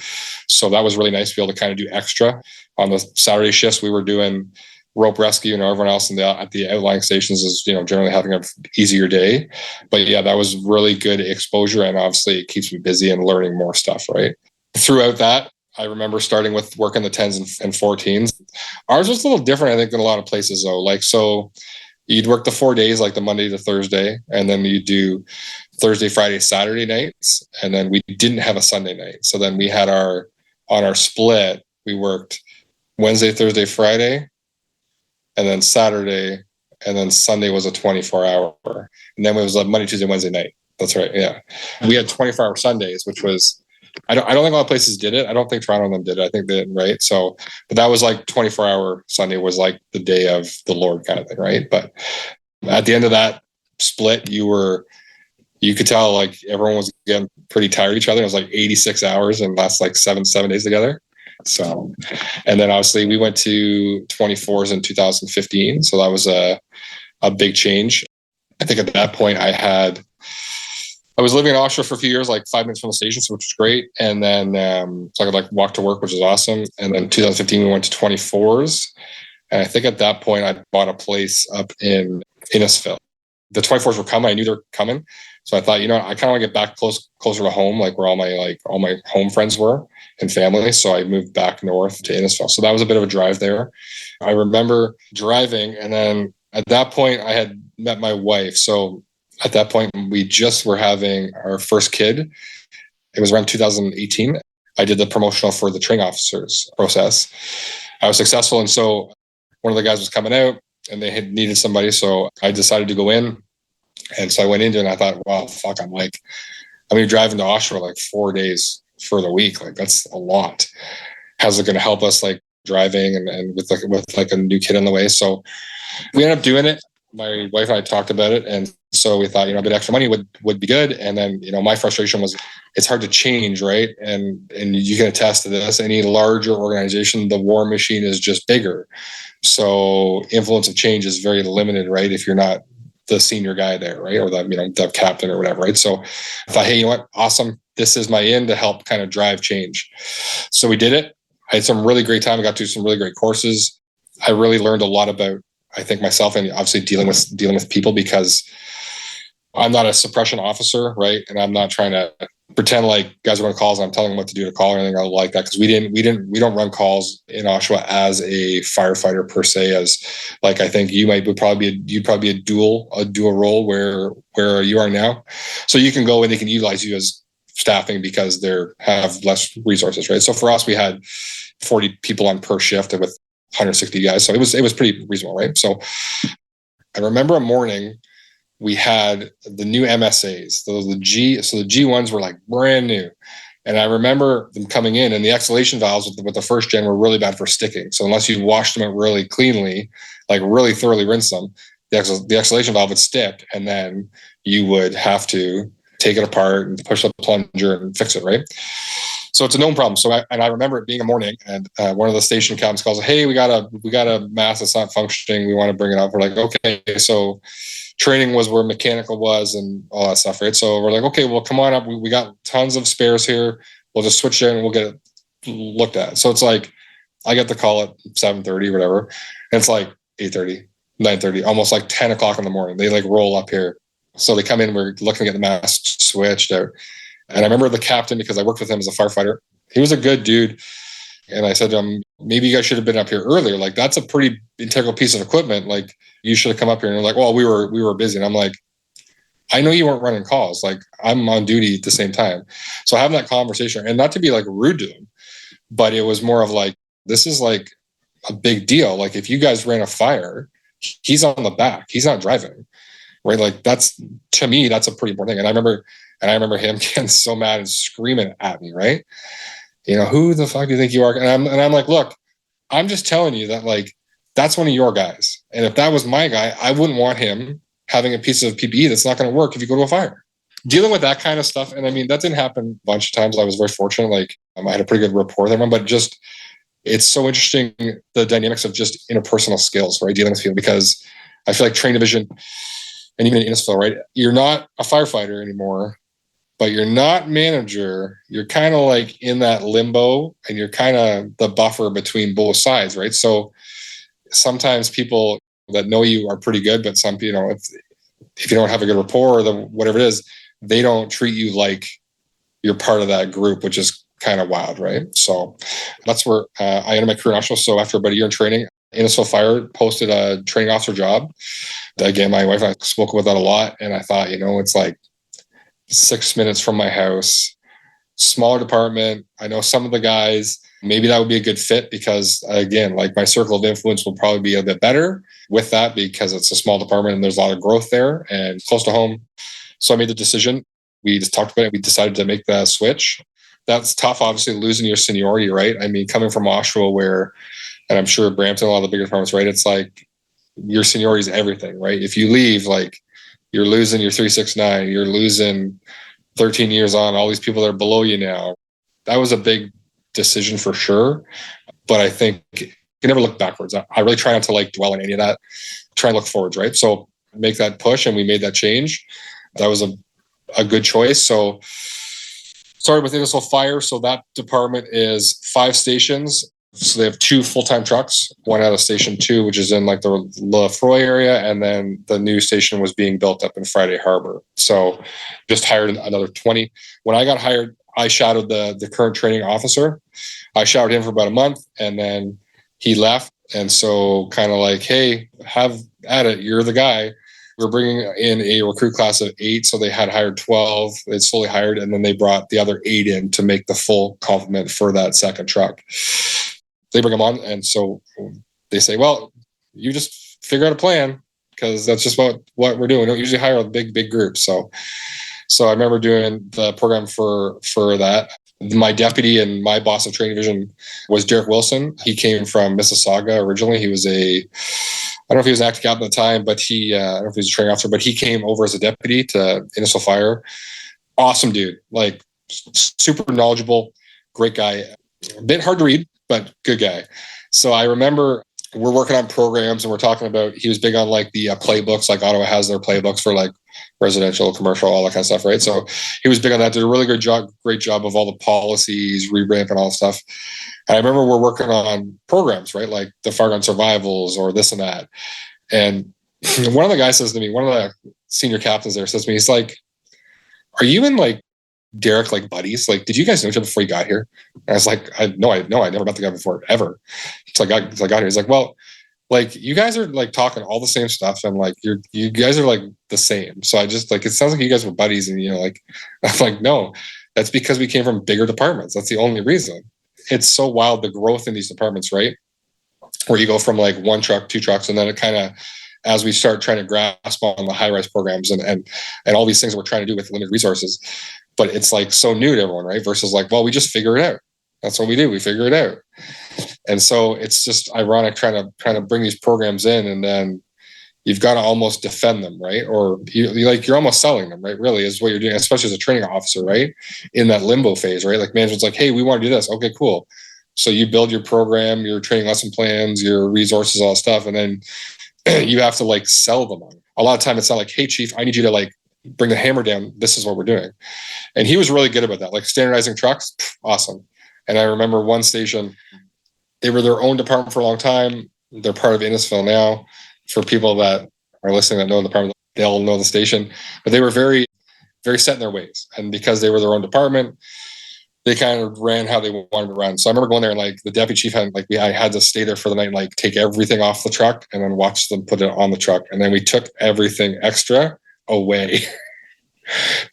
S2: So that was really nice to be able to kind of do extra. On the Saturday shifts, we were doing rope rescue, and everyone else at the outlying stations is, generally having an easier day. But yeah, that was really good exposure, and obviously it keeps me busy and learning more stuff, right? Throughout that, I remember starting with working the 10s and 14s. Ours was a little different, I think, than a lot of places though. Like, so you'd work the 4 days, like the Monday to Thursday, and then you do Thursday, Friday, Saturday nights. And then we didn't have a Sunday night. So then we had on our split, we worked Wednesday, Thursday, Friday, and then Saturday, and then Sunday was a 24-hour. And then it was a Monday, Tuesday, Wednesday night. That's right. Yeah. We had 24-hour Sundays, which was, I don't think a lot of places did it. I don't think Toronto and them did it. I think they didn't, right? So, but that was like 24-hour Sunday was like the day of the Lord kind of thing, right? But at the end of that split, you could tell like everyone was getting pretty tired of each other. It was like 86 hours and last like seven days together. So, and then obviously we went to 24s in 2015. So that was a big change. I think at that point I was living in Oshawa for a few years, like 5 minutes from the station, which was great. And then so I could like walk to work, which was awesome. And then 2015, we went to 24s. And I think at that point, I bought a place up in Innisfil. The 24s were coming. I knew they were coming. So I thought, I kind of want to get back closer to home, like where all my home friends were and family. So I moved back north to Innisfil. So that was a bit of a drive there. I remember driving, and then at that point, I had met my wife. So at that point, we just were having our first kid. It was around 2018. I did the promotional for the training officers process. I was successful. And so one of the guys was coming out and they had needed somebody. So I decided to go in. And so I went into it and I thought, wow, fuck, I'm going to be driving to Oshawa like 4 days for the week. Like that's a lot. How's it going to help us like driving and with a new kid on the way? So we ended up doing it. My wife and I talked about it. And so we thought, a bit extra money would be good. And then, my frustration was it's hard to change, right? And you can attest to this. Any larger organization, the war machine is just bigger. So influence of change is very limited, right? If you're not the senior guy there, right? Or the captain or whatever, right? So I thought, hey, you know what? Awesome. This is my in to help kind of drive change. So we did it. I had some really great time. I got to some really great courses. I really learned a lot about, I think, myself, and obviously dealing with people, because I'm not a suppression officer, right? And I'm not trying to pretend like guys are on calls and I'm telling them what to do to call or anything like that, because we don't run calls in Oshawa as a firefighter per se. As like, I think you'd probably be a dual role where you are now, so you can go and they can utilize you as staffing because they have less resources, right? So for us, we had 40 people on per shift with 160 guys, so it was pretty reasonable, right? So I remember a morning, we had the new MSAs. The G1s were like brand new. And I remember them coming in, and the exhalation valves with the first gen were really bad for sticking. So unless you washed them out really cleanly, like really thoroughly rinse them, the exhalation valve would stick, and then you would have to take it apart and push the plunger and fix it, right? So it's a known problem. So I remember it being a morning, and one of the station captains calls, "Hey, we got a mast that's not functioning. We want to bring it up." We're like, "Okay." So training was where mechanical was and all that stuff, right? So we're like, "Okay, well, come on up. We got tons of spares here. We'll just switch it and we'll get it looked at." So it's like, I get the call at 7:30, whatever, and it's like 8:30, 9:30, almost like 10 o'clock in the morning. They like roll up here. So they come in, we're looking at the mast switched out. And I remember the captain, because I worked with him as a firefighter. He was a good dude. And I said to him, "Maybe you guys should have been up here earlier. Like, that's a pretty integral piece of equipment. Like, you should have come up here." And they're like, "Well, we were busy." And I'm like, "I know you weren't running calls. Like, I'm on duty at the same time." So having that conversation, and not to be like rude to him, but it was more of like, this is like a big deal. Like, if you guys ran a fire, he's on the back. He's not driving, right? Like, that's, to me, that's a pretty important thing. And I remember him getting so mad and screaming at me, right? "Who the fuck do you think you are?" And I'm like, "Look, I'm just telling you that, like, that's one of your guys. And if that was my guy, I wouldn't want him having a piece of PPE that's not going to work if you go to a fire." Dealing with that kind of stuff. And I mean, that didn't happen a bunch of times. I was very fortunate. Like, I had a pretty good rapport with everyone, but just, it's so interesting, the dynamics of just interpersonal skills, right? Dealing with people, because I feel like train division, and even in Innisfil, right? You're not a firefighter anymore, but you're not manager. You're kind of like in that limbo, and you're kind of the buffer between both sides, right? So sometimes people that know you are pretty good, but some people, if you don't have a good rapport or whatever it is, they don't treat you like you're part of that group, which is kind of wild, right? So that's where I ended my career in Oshawa. So after about a year in training, Innisfil Fire posted a training officer job. Again, my wife and I spoke with that a lot, and I thought, it's like 6 minutes from my house, smaller department. I know some of the guys. Maybe that would be a good fit, because, again, like, my circle of influence will probably be a bit better with that, because it's a small department and there's a lot of growth there and close to home. So I made the decision. We just talked about it. We decided to make the switch. That's tough, obviously, losing your seniority, right? I mean, coming from Oshawa, and I'm sure Brampton, a lot of the bigger departments, right? It's like, your seniority is everything, right? If you leave, like, you're losing your 369, you're losing 13 years on, all these people that are below you now. That was a big decision for sure. But I think you can never look backwards. I really try not to like dwell on any of that. Try and look forwards, right? So make that push, and we made that change. That was a good choice. So started with Innisfil Fire. So that department is 5 stations. So they have 2 full-time trucks, one out of Station 2, which is in like the Lefroy area, and then the new station was being built up in Friday Harbor. So just hired another 20. When I got hired, I shadowed the current training officer. I shadowed him for about a month, and then he left. And so kind of like, "Hey, have at it. You're the guy." We're bringing in a recruit class of 8. So they had hired 12. They slowly hired, and then they brought the other 8 in to make the full complement for that second truck. They bring them on, and so they say, "Well, you just figure out a plan, because that's just what we're doing. We don't usually hire a big group." So I remember doing the program for that. My deputy and my boss of training division was Derek Wilson. He came from Mississauga originally. He was I don't know if he was an active captain at the time, but I don't know if he was a training officer, but he came over as a deputy to Innisfil Fire. Awesome dude, like super knowledgeable, great guy. A bit hard to read, but good guy. So I remember we're working on programs, and we're talking about, he was big on like the playbooks, like Ottawa has their playbooks for like residential, commercial, all that kind of stuff, right? So he was big on that, did a really great job of all the policies, re-ramp and all that stuff. And I remember we're working on programs, right? Like the fire gun survivals or this and that. And one of the guys says to me, one of the senior captains there says to me, he's like, are you and like Derek like buddies? Like, did you guys know each other before you got here? And I was like, I never met the guy before, ever. So I got here. He's like, well, like you guys are like talking all the same stuff, and like you guys are like the same. So I just like, it sounds like you guys were buddies, and like I'm like, no, that's because we came from bigger departments. That's the only reason. It's so wild, the growth in these departments, right? Where you go from like one truck, two trucks, and then it kind of, as we start trying to grasp on the high-rise programs and all these things we're trying to do with limited resources, but it's like so new to everyone, right? Versus like, well, we just figure it out. That's what we do. We figure it out. And so it's just ironic trying to bring these programs in, and then you've got to almost defend them, right? Or you're almost selling them, right? Really is what you're doing, especially as a training officer, right? In that limbo phase, right? Like management's like, hey, we want to do this. Okay, cool. So you build your program, your training lesson plans, your resources, all that stuff, and then you have to like sell them on. A lot of time it's not like, hey, chief, I need you to like bring the hammer down. This is what we're doing. And he was really good about that. Like standardizing trucks, awesome. And I remember one station, they were their own department for a long time. They're part of Innisfil now. For people that are listening that know the department, they'll know the station. But they were very, very set in their ways. And because they were their own department, they kind of ran how they wanted to run. So I remember going there, and like the deputy chief I had to stay there for the night and like take everything off the truck and then watch them put it on the truck. And then we took everything extra away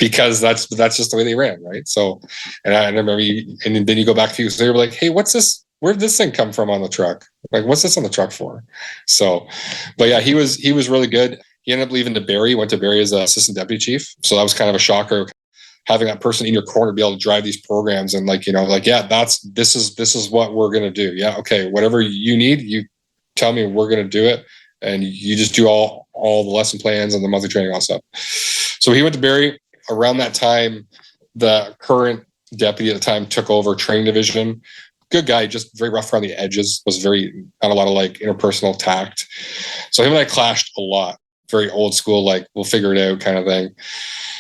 S2: because that's just the way they ran, right? So, and I remember, and then you go back to you, so they were like, hey, what's this? Where did this thing come from on the truck? Like, what's this on the truck for? So, but yeah, he was really good. He ended up leaving to Barrie, went to Barrie as an assistant deputy chief. So that was kind of a shocker, having that person in your corner be able to drive these programs and like, like, yeah, this is what we're going to do. Yeah. Okay. Whatever you need, you tell me, we're going to do it. And you just do all the lesson plans and the monthly training, all stuff. So he went to Barrie. Around that time, the current deputy at the time took over training division. Good guy, just very rough around the edges, was had a lot of like interpersonal tact. So him and I clashed a lot, very old school, like we'll figure it out kind of thing.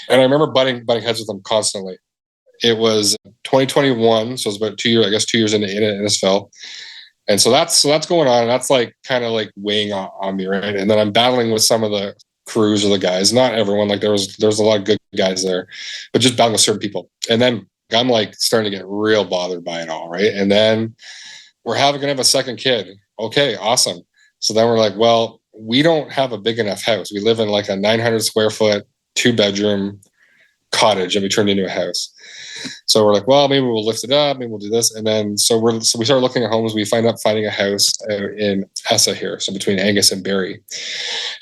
S2: And I remember butting heads with him constantly. It was 2021, so it was about 2 years, 2 years into Innisfil. And so that's going on. And that's like kind of like weighing on me, right? And then I'm battling with some of the crews or the guys, not everyone, like there's a lot of good guys there, but just battling with certain people. And then I'm like starting to get real bothered by it all, right? And then we're gonna have a second kid. Okay, awesome. So then we're like, well, we don't have a big enough house. We live in like a 900 square foot, 2-bedroom cottage, and we turned it into a house. So we're like, well, maybe we'll lift it up, maybe we'll do this. And then so we start looking at homes. We find up finding a house in Essa here, so between Angus and Barrie.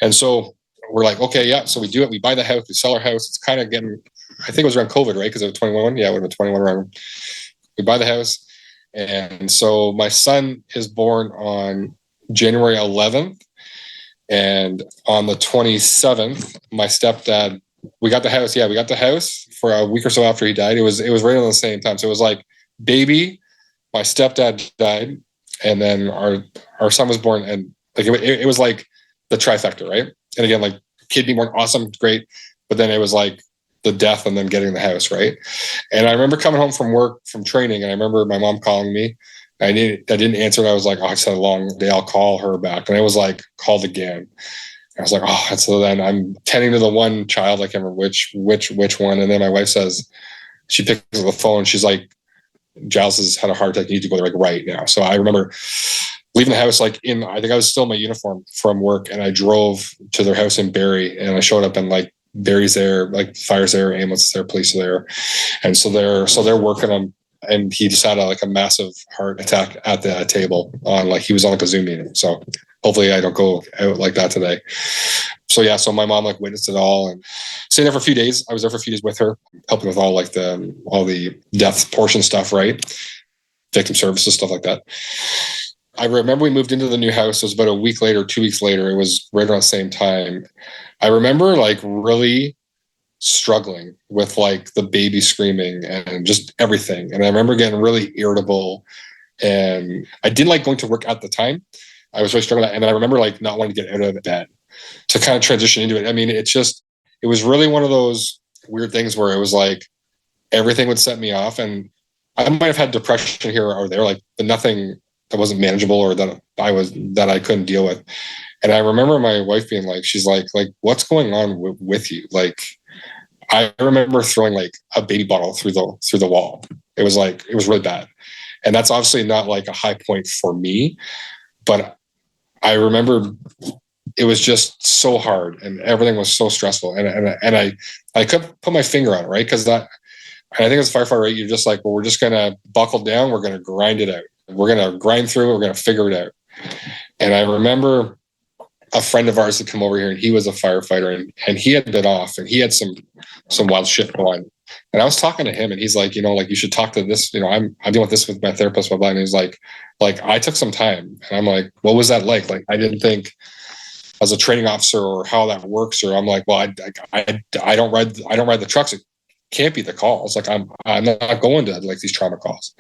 S2: And so we're like, okay, yeah. So we do it. We buy the house. We sell our house. It's kind of getting, I think it was around COVID, right? Because it was 21. Yeah, it would have been 21 around. We buy the house. And so my son is born on January 11th. And on the 27th, my stepdad, we got the house. Yeah, we got the house for a week or so after he died. It was right on the same time. So it was like baby, my stepdad died, and then our son was born. And like it was like the trifecta, right? And again, like kid being born, awesome, great. But then it was like the death and then getting the house, right? And I remember coming home from work, from training, and I remember my mom calling me. I didn't answer it. I was like, oh, it's a long day. I'll call her back. And I was like, called again. I was like, oh, so then I'm tending to the one child. I can't remember which one. And then my wife says, she picks up the phone. She's like, Giles has had a heart attack. You need to go there like right now. So I remember leaving the house, like I think I was still in my uniform from work, and I drove to their house in Barrie, and I showed up, and like Barrie's there, like fire's there, ambulance is there, police are there. And so they're working on, and he just had a massive heart attack at the table on, like, he was on like a Zoom meeting. So hopefully I don't go out like that today. So yeah, so my mom like witnessed it all and stayed there for a few days. I was there for a few days with her, helping with all the death portion stuff, right? Victim services, stuff like that. I remember we moved into the new house. It was about a week later, 2 weeks later. It was right around the same time. I remember like really struggling with like the baby screaming and just everything. And I remember getting really irritable, and I didn't like going to work at the time. I was really struggling. And then I remember like not wanting to get out of bed to kind of transition into it. I mean, it was really one of those weird things where it was like everything would set me off, and I might have had depression here or there, like, but nothing that wasn't manageable or that I couldn't deal with. And I remember my wife being like, she's like, what's going on with you? Like, I remember throwing like a baby bottle through the wall. It was really bad. And that's obviously not like a high point for me, but I remember it was just so hard and everything was so stressful. And I couldn't put my finger on it, right? Because I think as a firefighter, right, you're just like, well, we're just going to buckle down. We're going to grind it out. We're going to grind through it. We're going to figure it out. And I remember a friend of ours had come over here, and he was a firefighter, and he had been off, and he had some wild shit going on. And I was talking to him, and he's like, like, you should talk to this, I'm dealing with this with my therapist, blah, blah. And he's like, I took some time. And I'm like, what was that like? Like, I didn't think as a training officer or how that works, or I'm like, well, I don't ride the trucks. It can't be the calls. Like, I'm not going to like these trauma calls.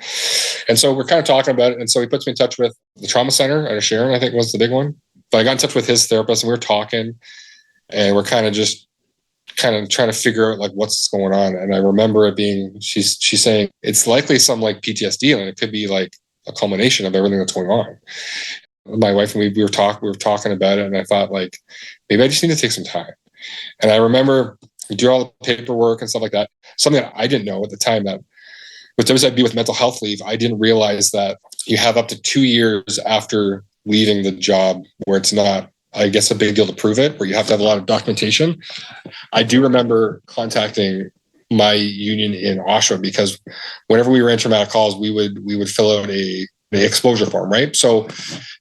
S2: And so we're kind of talking about it. And so he puts me in touch with the trauma center at Sharon, I think was the big one. But I got in touch with his therapist, and we were talking, and we're kind of trying to figure out like what's going on. And I remember it being, she's saying it's likely some like PTSD, and it could be like a culmination of everything that's going on. My wife and we were talking about it, and I thought, like, maybe I just need to take some time. And I remember we do all the paperwork and stuff like that. Something that I didn't know at the time, that with WSIB, with mental health leave, I didn't realize that you have up to 2 years after leaving the job where it's not, I guess, a big deal to prove it, where you have to have a lot of documentation. I do remember contacting my union in Oshawa, because whenever we were in traumatic calls, we would fill out the exposure form, right? So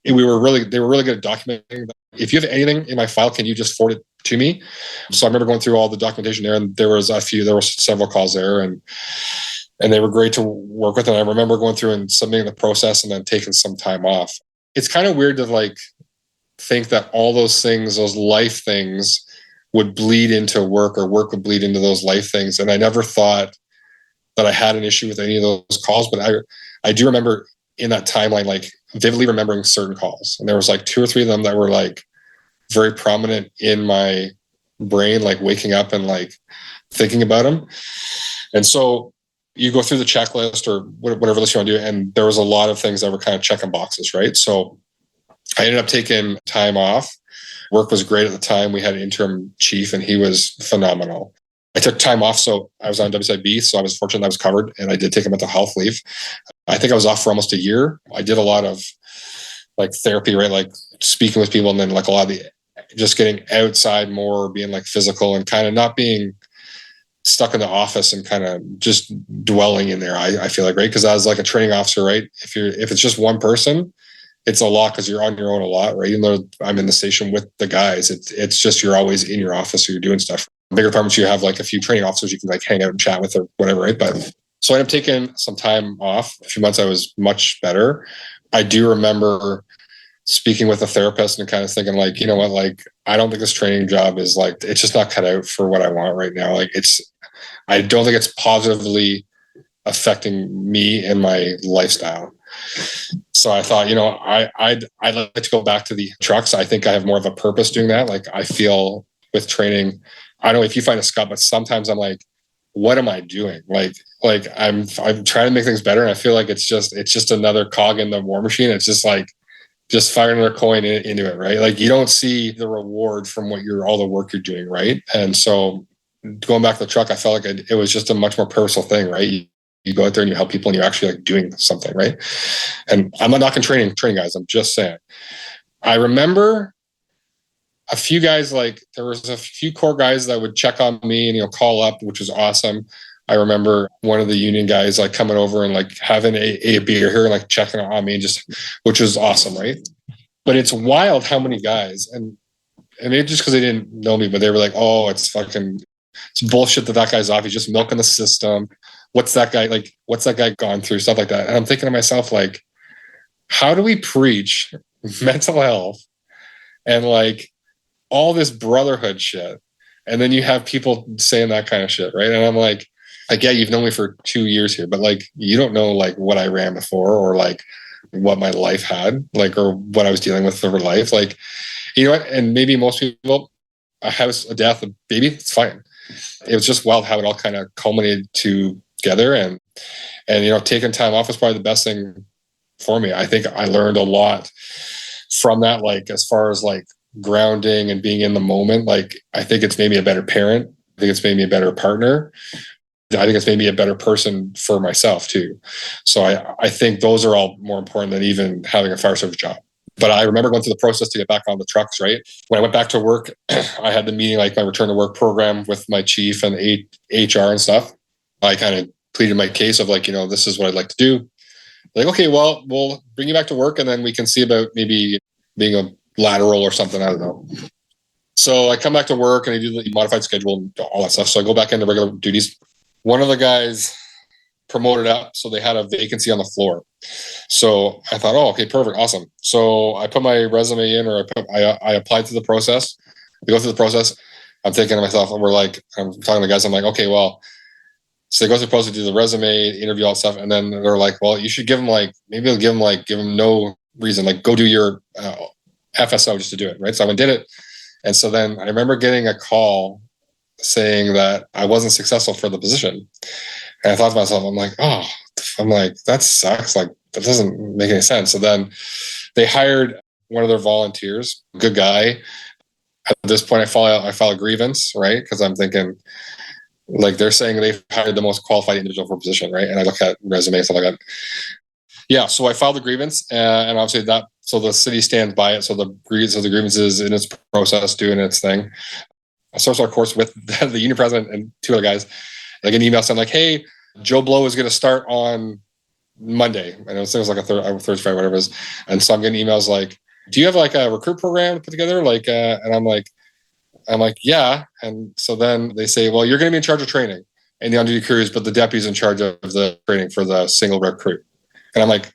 S2: they were really good at documenting. If you have anything in my file, can you just forward it to me? So I remember going through all the documentation there, and there were several calls there, and they were great to work with. And I remember going through and submitting the process and then taking some time off. It's kind of weird to like think that all those things, those life things, would bleed into work, or work would bleed into those life things. And I never thought that I had an issue with any of those calls, but I do remember in that timeline, like vividly remembering certain calls. And there was like 2 or 3 of them that were like very prominent in my brain, like waking up and like thinking about them. And so you go through the checklist or whatever list you want to do, and there was a lot of things that were kind of checking boxes, right? So I ended up taking time off. Work was great at the time. We had an interim chief, and he was phenomenal. I took time off, so I was on WSIB, so I was fortunate that I was covered, and I did take a mental health leave. I think I was off for almost a year. I did a lot of like therapy, right? Like speaking with people, and then like a lot of the just getting outside more, being like physical, and kind of not being stuck in the office and kind of just dwelling in there. I feel like, right? Because I was like a training officer, right? If it's just one person, it's a lot, because you're on your own a lot, right? Even though I'm in the station with the guys, it's just you're always in your office or you're doing stuff. Bigger departments, you have like a few training officers you can like hang out and chat with or whatever, right? But so I ended up taking some time off. A few months I was much better. I do remember speaking with a therapist and kind of thinking like, you know what, like, I don't think this training job is like, it's just not cut out for what I want right now. Like I don't think it's positively affecting me and my lifestyle. So I thought, I'd like to go back to the trucks. I think I have more of a purpose doing that. Like I feel with training, I don't know if you find a Scott, but sometimes I'm like, what am I doing? Like I'm trying to make things better. And I feel like it's just another cog in the war machine. It's just like, just firing another coin into it, right? Like you don't see the reward from all the work you're doing, right? And so going back to the truck, I felt like it was just a much more purposeful thing, right? You go out there and you help people, and you're actually like doing something, right? And I'm not knocking training guys. I'm just saying. I remember a few guys, like there was a few core guys that would check on me and call up, which was awesome. I remember one of the union guys like coming over and like having a beer here and like checking on me, which was awesome, right? But it's wild how many guys, and maybe just because they didn't know me, but they were like, oh, it's bullshit that guy's off. He's just milking the system. What's that guy gone through? Stuff like that. And I'm thinking to myself, like, how do we preach mental health and like all this brotherhood shit? And then you have people saying that kind of shit, right? And I'm like, yeah, you've known me for 2 years here, but like, you don't know like what I ran before, or like what my life had, like, or what I was dealing with for life. Like, you know what? And maybe most people, a house, a death, a baby, it's fine. It was just wild how it all kind of culminated together. And, taking time off was probably the best thing for me. I think I learned a lot from that, like, as far as like grounding and being in the moment. Like, I think it's made me a better parent. I think it's made me a better partner. I think it's made me a better person for myself too. So I think those are all more important than even having a fire service job. But I remember going through the process to get back on the trucks, right? When I went back to work, I had the meeting, like my return to work program with my chief and HR and stuff. I kind of pleaded my case of like, this is what I'd like to do. Like, okay, well, we'll bring you back to work and then we can see about maybe being a lateral or something. I don't know. So I come back to work and I do the modified schedule and all that stuff. So I go back into regular duties. One of the guys promoted up, so they had a vacancy on the floor. So I thought, oh, okay, perfect, awesome. So I put my resume in, or I applied to the process. We go through the process. I'm thinking to myself, I'm talking to the guys. I'm like, okay, well, so they go through the process, do the resume, interview, all that stuff, and then they're like, well, you should give them give them no reason, like go do your FSO just to do it, right? So I went and did it, and so then I remember getting a call saying that I wasn't successful for the position. And I thought to myself, that sucks. Like, that doesn't make any sense. So then they hired one of their volunteers, good guy. At this point, I file a grievance, right? Because I'm thinking, like, they're saying they've hired the most qualified individual for a position, right? And I look at resume and stuff like that. Yeah, so I filed the grievance, and obviously so the city stands by it. So the grievance is in its process, doing its thing. I started our course with the union president and two other guys. Like an email saying like, "Hey, Joe Blow is going to start on Monday," and it was like a Thursday, Friday, whatever it is. And so I'm getting emails like, "Do you have like a recruit program to put together?" Like, and I'm like, "Yeah." And so then they say, "Well, you're going to be in charge of training and the on-duty crews, but the deputy's in charge of the training for the single recruit." And I'm like,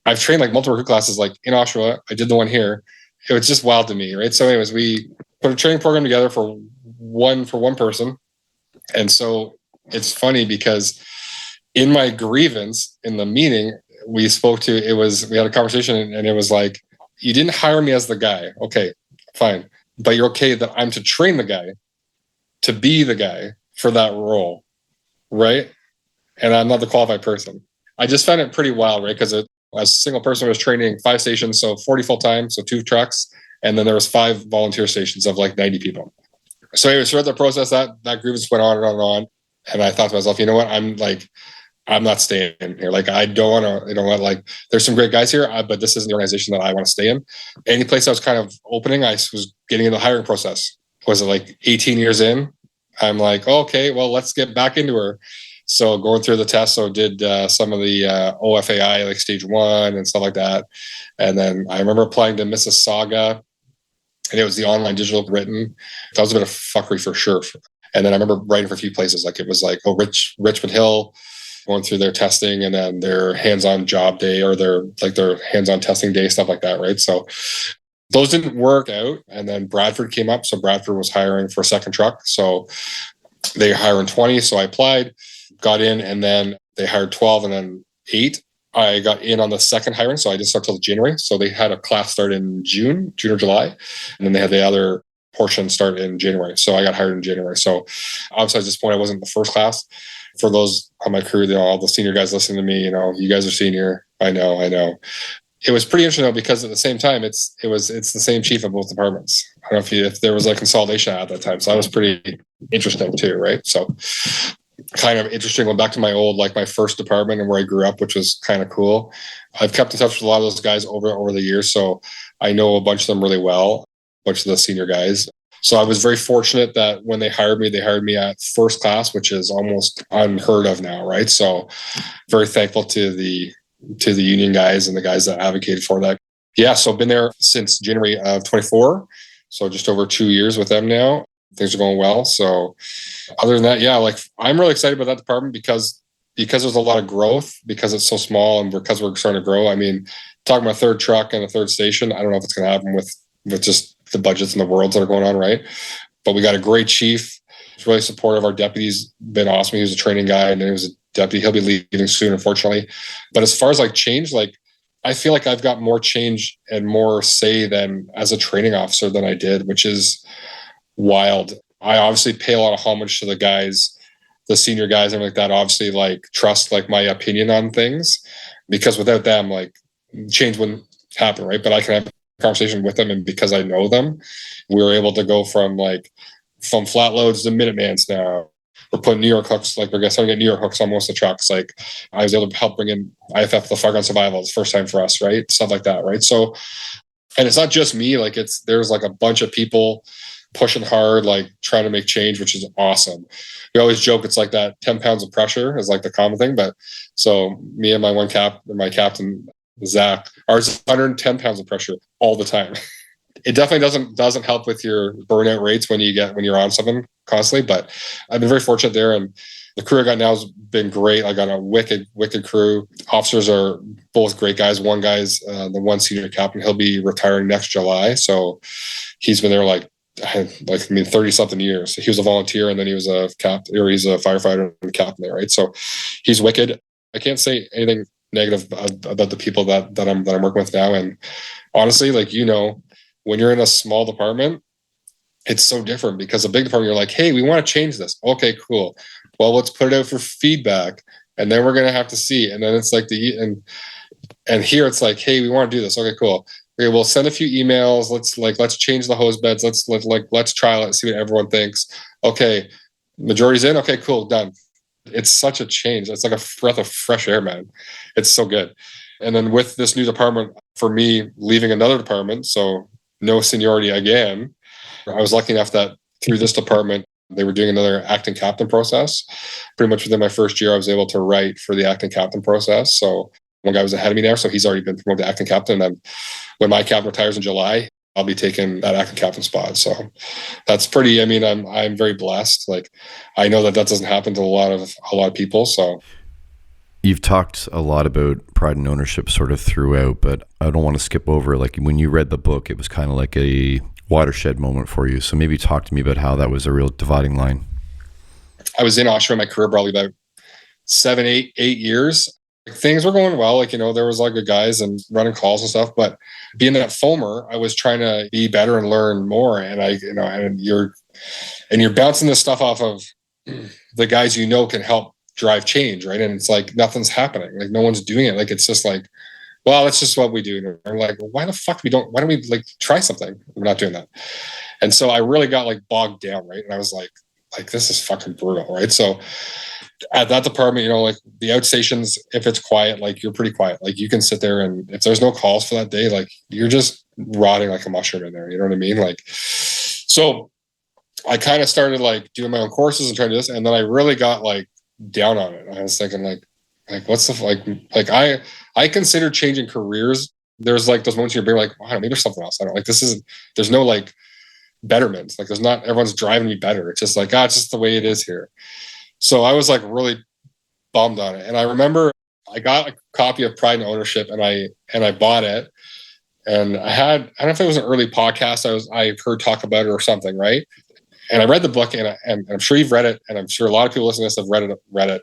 S2: I've trained like multiple recruit classes, like in Oshawa. I did the one here. It was just wild to me, right? So, anyways, we put a training program together for one person. And so it's funny because in my grievance in the meeting, we had a conversation and it was like, you didn't hire me as the guy. Okay, fine. But you're okay that I'm to train the guy to be the guy for that role, right? And I'm not the qualified person. I just found it pretty wild, right? Because as a single person was training 5 stations, so 40 full-time, so 2 trucks. And then there was 5 volunteer stations of like 90 people. So anyway, throughout the process, that grievance went on and on and on. And I thought to myself, you know what? I'm not staying here. Like, I don't want to, like, there's some great guys here, but this isn't the organization that I want to stay in. Any place I was kind of opening, I was getting in the hiring process. Was it like 18 years in? I'm like, okay, well, let's get back into her. So going through the test, so did some of the OFAI, like stage 1 and stuff like that. And then I remember applying to Mississauga, and it was the online digital written. That was a bit of fuckery for sure. And then I remember writing for a few places, like it was like, Richmond Hill, going through their testing and then their hands-on job day or their hands-on testing day, stuff like that, right? So those didn't work out. And then Bradford came up. So Bradford was hiring for a second truck. So they hired 20. So I applied, got in, and then they hired 12 and then 8. I got in on the second hiring, so I didn't start till January. So they had a class start in June or July, and then they had the other portion start in January. So I got hired in January. So obviously at this point, I wasn't the first class. For those on my crew, all the senior guys listening to me, you guys are senior. I know. It was pretty interesting though, because at the same time, it's the same chief of both departments. I don't know if there was a consolidation at that time. So that was pretty interesting too, right? So kind of interesting. Going back to my old, like my first department and where I grew up, which was kind of cool. I've kept in touch with a lot of those guys over the years. So I know a bunch of them really well, a bunch of the senior guys. So I was very fortunate that when they hired me at first class, which is almost unheard of now, right? So very thankful to the union guys and the guys that advocated for that. Yeah, so I've been there since January of 24. So just over 2 years with them now. Things are going well. So other than that, yeah, like I'm really excited about that department because there's a lot of growth, because it's so small and because we're starting to grow. I mean, talking about a third truck and a third station, I don't know if it's going to happen with just the budgets and the worlds that are going on, right? But we got a great chief. He's really supportive. Our deputy's been awesome. He was a training guy and he was a deputy. He'll be leaving soon, unfortunately. But as far as like change, like I feel like I've got more change and more say than as a training officer than I did, which is wild. I obviously pay a lot of homage to the guys, the senior guys, and like that. Obviously, like trust like my opinion on things, because without them, like change wouldn't happen, right? But I can have a conversation with them, and because I know them, we were able to go from flat loads to Minutemans now. We're putting New York hooks, like we're starting to get New York hooks on most of the trucks. Like I was able to help bring in IFF, the Fireground Survival. It's the first time for us, right? Stuff like that, right? So, and it's not just me. Like there's like a bunch of people pushing hard, like trying to make change, which is awesome. We always joke it's like that 10 pounds of pressure is like the common thing. But so me and my captain, Zach, ours is 110 pounds of pressure all the time. It definitely doesn't help with your burnout rates when you're on something constantly. But I've been very fortunate there, and the crew I got now has been great. I got a wicked crew. Officers are both great guys. One guy's the one senior captain. He'll be retiring next July, so he's been there like 30 something years. He was a volunteer, and then he was a captain, or he's a firefighter and captain there, right? So he's wicked. I can't say anything negative about the people that I'm working with now. And honestly, like, when you're in a small department, it's so different, because a big department, you're like, hey, we want to change this. Okay, cool. Well, let's put it out for feedback, and then we're going to have to see. And then it's like and here it's like, hey, we want to do this. Okay, cool. Okay, we'll send a few emails. Let's change the hose beds. Let's trial it, see what everyone thinks. Okay, majority's in. Okay, cool, done. It's such a change. It's like a breath of fresh air, man. It's so good. And then with this new department, for me, leaving another department, so no seniority again, I was lucky enough that through this department, they were doing another acting captain process. Pretty much within my first year, I was able to write for the acting captain process. So one guy was ahead of me there, so he's already been promoted to acting captain. And when my captain retires in July, I'll be taking that acting captain spot. So that's pretty. I mean, I'm very blessed. Like, I know that doesn't happen to a lot of people. So
S1: you've talked a lot about pride and ownership sort of throughout, but I don't want to skip over, like, when you read the book, it was kind of like a watershed moment for you. So maybe talk to me about how that was a real dividing line.
S2: I was in Oshawa in my career probably about 8 years. Things were going well. Like, there was like good guys and running calls and stuff, but being that foamer, I was trying to be better and learn more. And and you're bouncing this stuff off of the guys, can help drive change. Right. And it's like, nothing's happening. Like, no one's doing it. Like, it's just like, well, that's just what we do. And I'm like, well, why don't we like try something? We're not doing that. And so I really got like bogged down. Right. And I was like, this is fucking brutal. Right. So at that department, like the outstations, if it's quiet, like you're pretty quiet. Like, you can sit there, and if there's no calls for that day, like you're just rotting like a mushroom in there. You know what I mean? Like, so I kind of started like doing my own courses and trying to do this. And then I really got like down on it. I was thinking like what's the, I consider changing careers. There's like those moments you're like, wow, maybe there's something else. I don't like, there's no like betterment. Like, there's not, everyone's driving me better. It's just like, it's just the way it is here. So I was like really bummed on it. And I remember I got a copy of Pride and Ownership, and I bought it. And I don't know if it was an early podcast I heard talk about it or something, right? And I read the book, and I'm sure you've read it, and I'm sure a lot of people listening to this have read it.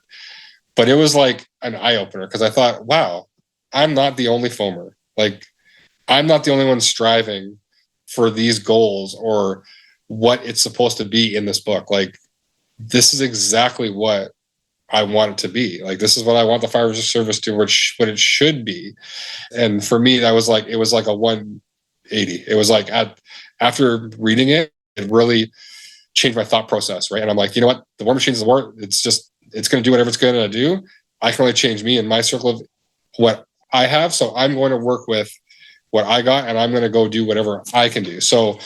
S2: But it was like an eye opener, because I thought, wow, I'm not the only foamer. Like, I'm not the only one striving for these goals or what it's supposed to be in this book. Like, this is exactly what I want it to be. Like, this is what I want the fire service to, what it should be. And for me, it was like a 180. It was like after reading it, it really changed my thought process. Right. And I'm like, you know what? The war machines, it's going to do whatever it's going to do. I can only change me in my circle of what I have. So I'm going to work with what I got, and I'm going to go do whatever I can do. So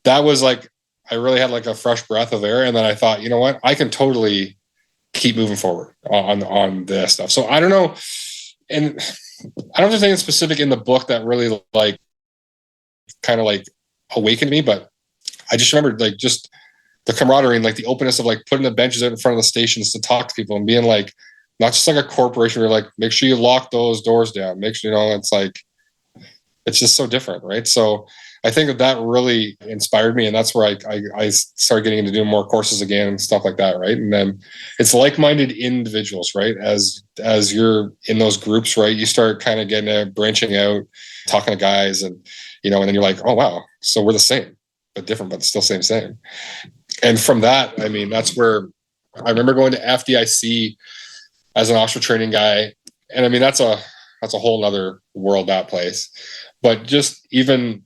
S2: that was like, I really had like a fresh breath of air. And then I thought, you know what, I can totally keep moving forward on this stuff. So I don't know. And I don't know if there's anything specific in the book that really like kind of like awakened me, but I just remembered like just the camaraderie and like the openness of like putting the benches out in front of the stations to talk to people and being like, not just like a corporation where you're like, make sure you lock those doors down. Make sure, it's like, it's just so different. Right. So I think that really inspired me. And that's where I started getting into doing more courses again and stuff like that. Right. And then it's like-minded individuals, right? As you're in those groups, right, you start kind of getting branching out, talking to guys, and, and then you're like, oh, wow. So we're the same, but different, but still same. And from that, I mean, that's where I remember going to FDIC as an offshore training guy. And I mean, that's a whole nother world, that place. But just even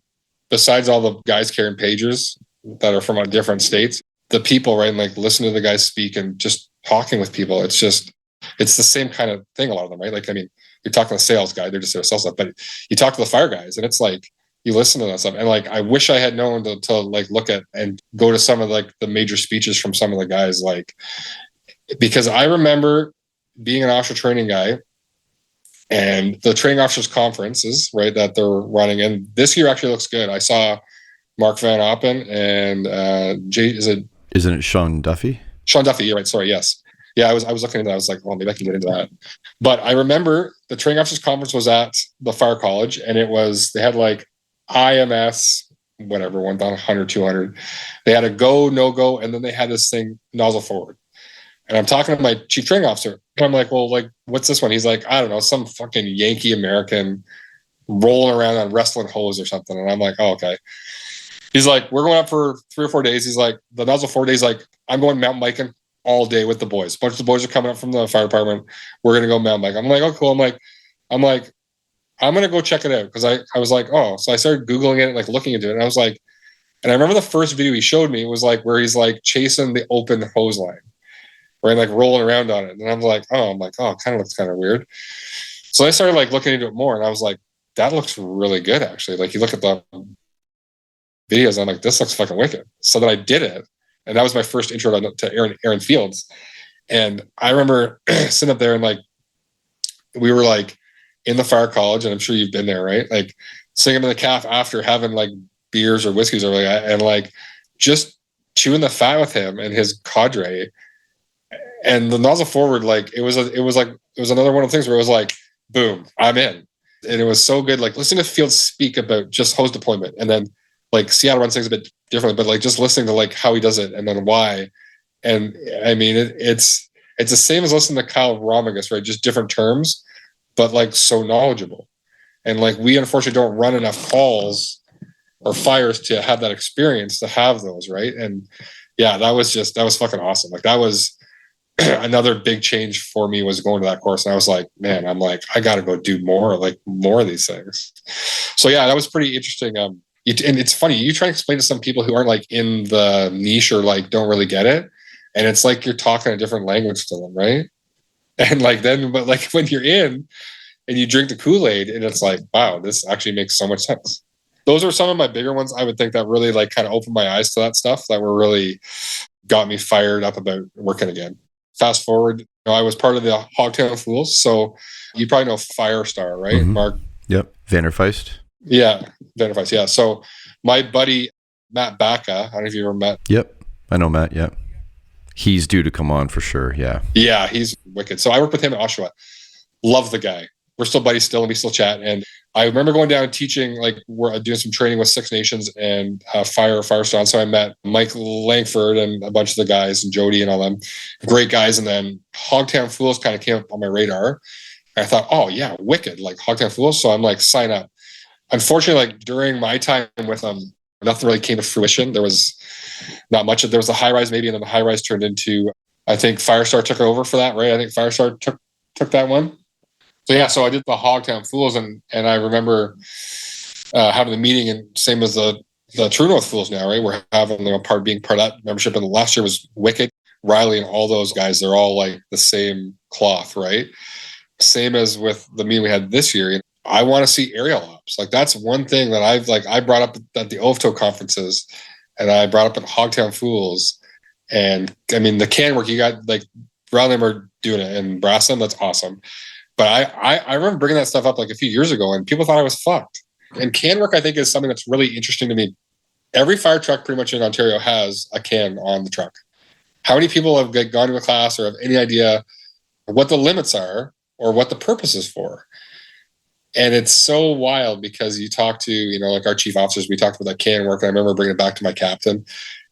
S2: besides all the guys carrying pagers that are from different states, the people, right, and like listening to the guys speak and just talking with people, it's the same kind of thing, a lot of them, right? Like, I mean, you're talking to a sales guy, they're just there to sell stuff, but you talk to the fire guys and it's like, you listen to that stuff. And like, I wish I had known to like look at and go to some of like the major speeches from some of the guys, like, because I remember being an offshore training guy and the training officers conferences, right, that they're running. And this year actually looks good. I saw Mark Van Oppen and isn't
S1: it Sean Duffy?
S2: Sean Duffy, you're right. Sorry, yes. Yeah, I was looking at that. I was like, well, maybe I can get into that. But I remember the training officers conference was at the fire college, and they had like IMS, whatever, 100, 200. They had a go, no go, and then they had this thing, nozzle forward. And I'm talking to my chief training officer, and I'm like, well, like, what's this one? He's like, I don't know, some fucking Yankee American rolling around on wrestling hose or something. And I'm like, oh, okay. He's like, we're going up for 3 or 4 days. He's like, the nozzle 4 days, like, I'm going mountain biking all day with the boys. A bunch of the boys are coming up from the fire department. We're going to go mountain bike. I'm like, oh, cool. I'm like, I'm going to go check it out. Because I was like, oh, so I started Googling it, like looking into it. And I was like, and I remember the first video he showed me was like where he's like chasing the open hose line, right? Like rolling around on it. And I'm like, oh, it kind of looks kind of weird. So I started like looking into it more. And I was like, that looks really good, actually. Like you look at the videos, I'm like, this looks fucking wicked. So then I did it. And that was my first intro to Aaron Fields. And I remember sitting up there and like, we were like in the fire college, and I'm sure you've been there, right? Like singing in the calf after having like beers or whiskeys or like that, and like just chewing the fat with him and his cadre. And the nozzle forward, like it was another one of the things where it was like, boom, I'm in. And it was so good. Like listening to Fields speak about just hose deployment, and then like Seattle runs things a bit differently, but like just listening to like how he does it and then why. And I mean, it's the same as listening to Kyle Romagus, right? Just different terms, but like so knowledgeable. And like we unfortunately don't run enough calls or fires to have that experience, to have those, right? And yeah, that was fucking awesome. Like that was another big change for me, was going to that course. And I was like, man, I'm like, I got to go do more of these things. So yeah, that was pretty interesting. And it's funny, you try to explain to some people who aren't like in the niche or like don't really get it, and it's like you're talking a different language to them, right? And like then, but like when you're in and you drink the Kool-Aid, and it's like, wow, this actually makes so much sense. Those are some of my bigger ones, I would think, that really like kind of opened my eyes to that stuff, that were really got me fired up about working again. Fast forward, I was part of the Hogtown Fools, so you probably know Firestar, right,
S1: Mm-hmm.
S2: Mark?
S1: Yep, Vanderfeist.
S2: Yeah, Vanderfeist. Yeah. So my buddy Matt Baca, I don't know if you ever met.
S1: Yep, I know Matt. Yep, he's due to come on for sure. Yeah.
S2: Yeah, he's wicked. So I worked with him at Oshawa. Love the guy. We're still buddies still, and we still chat. And I remember going down and teaching, like we're doing some training with Six Nations and Firestone. So I met Mike Langford and a bunch of the guys, and Jody and all them, great guys. And then Hogtown Fools kind of came up on my radar. And I thought, oh yeah, wicked, like Hogtown Fools. So I'm like, sign up. Unfortunately, like during my time with them, nothing really came to fruition. There was not much. There was a high rise maybe, and then the high rise turned into, I think Firestar took over for that, right? I think Firestar took that one. So yeah, so I did the Hogtown Fools, and I remember having the meeting, and same as the True North Fools now, right? We're having being part of that membership, and the last year was wicked. Riley and all those guys, they're all like the same cloth, right? Same as with the meeting we had this year. I want to see aerial ops. Like that's one thing that I brought up at the OFTO conferences, and I brought up at Hogtown Fools. And I mean, the can work, you got like Brown them are doing it, and Brassam, that's awesome. But I remember bringing that stuff up like a few years ago, and people thought I was fucked. And can work, I think, is something that's really interesting to me. Every fire truck pretty much in Ontario has a can on the truck. How many people have gone to a class or have any idea what the limits are or what the purpose is for? And it's so wild because you talk to, like our chief officers, we talked about that can work. And I remember bringing it back to my captain,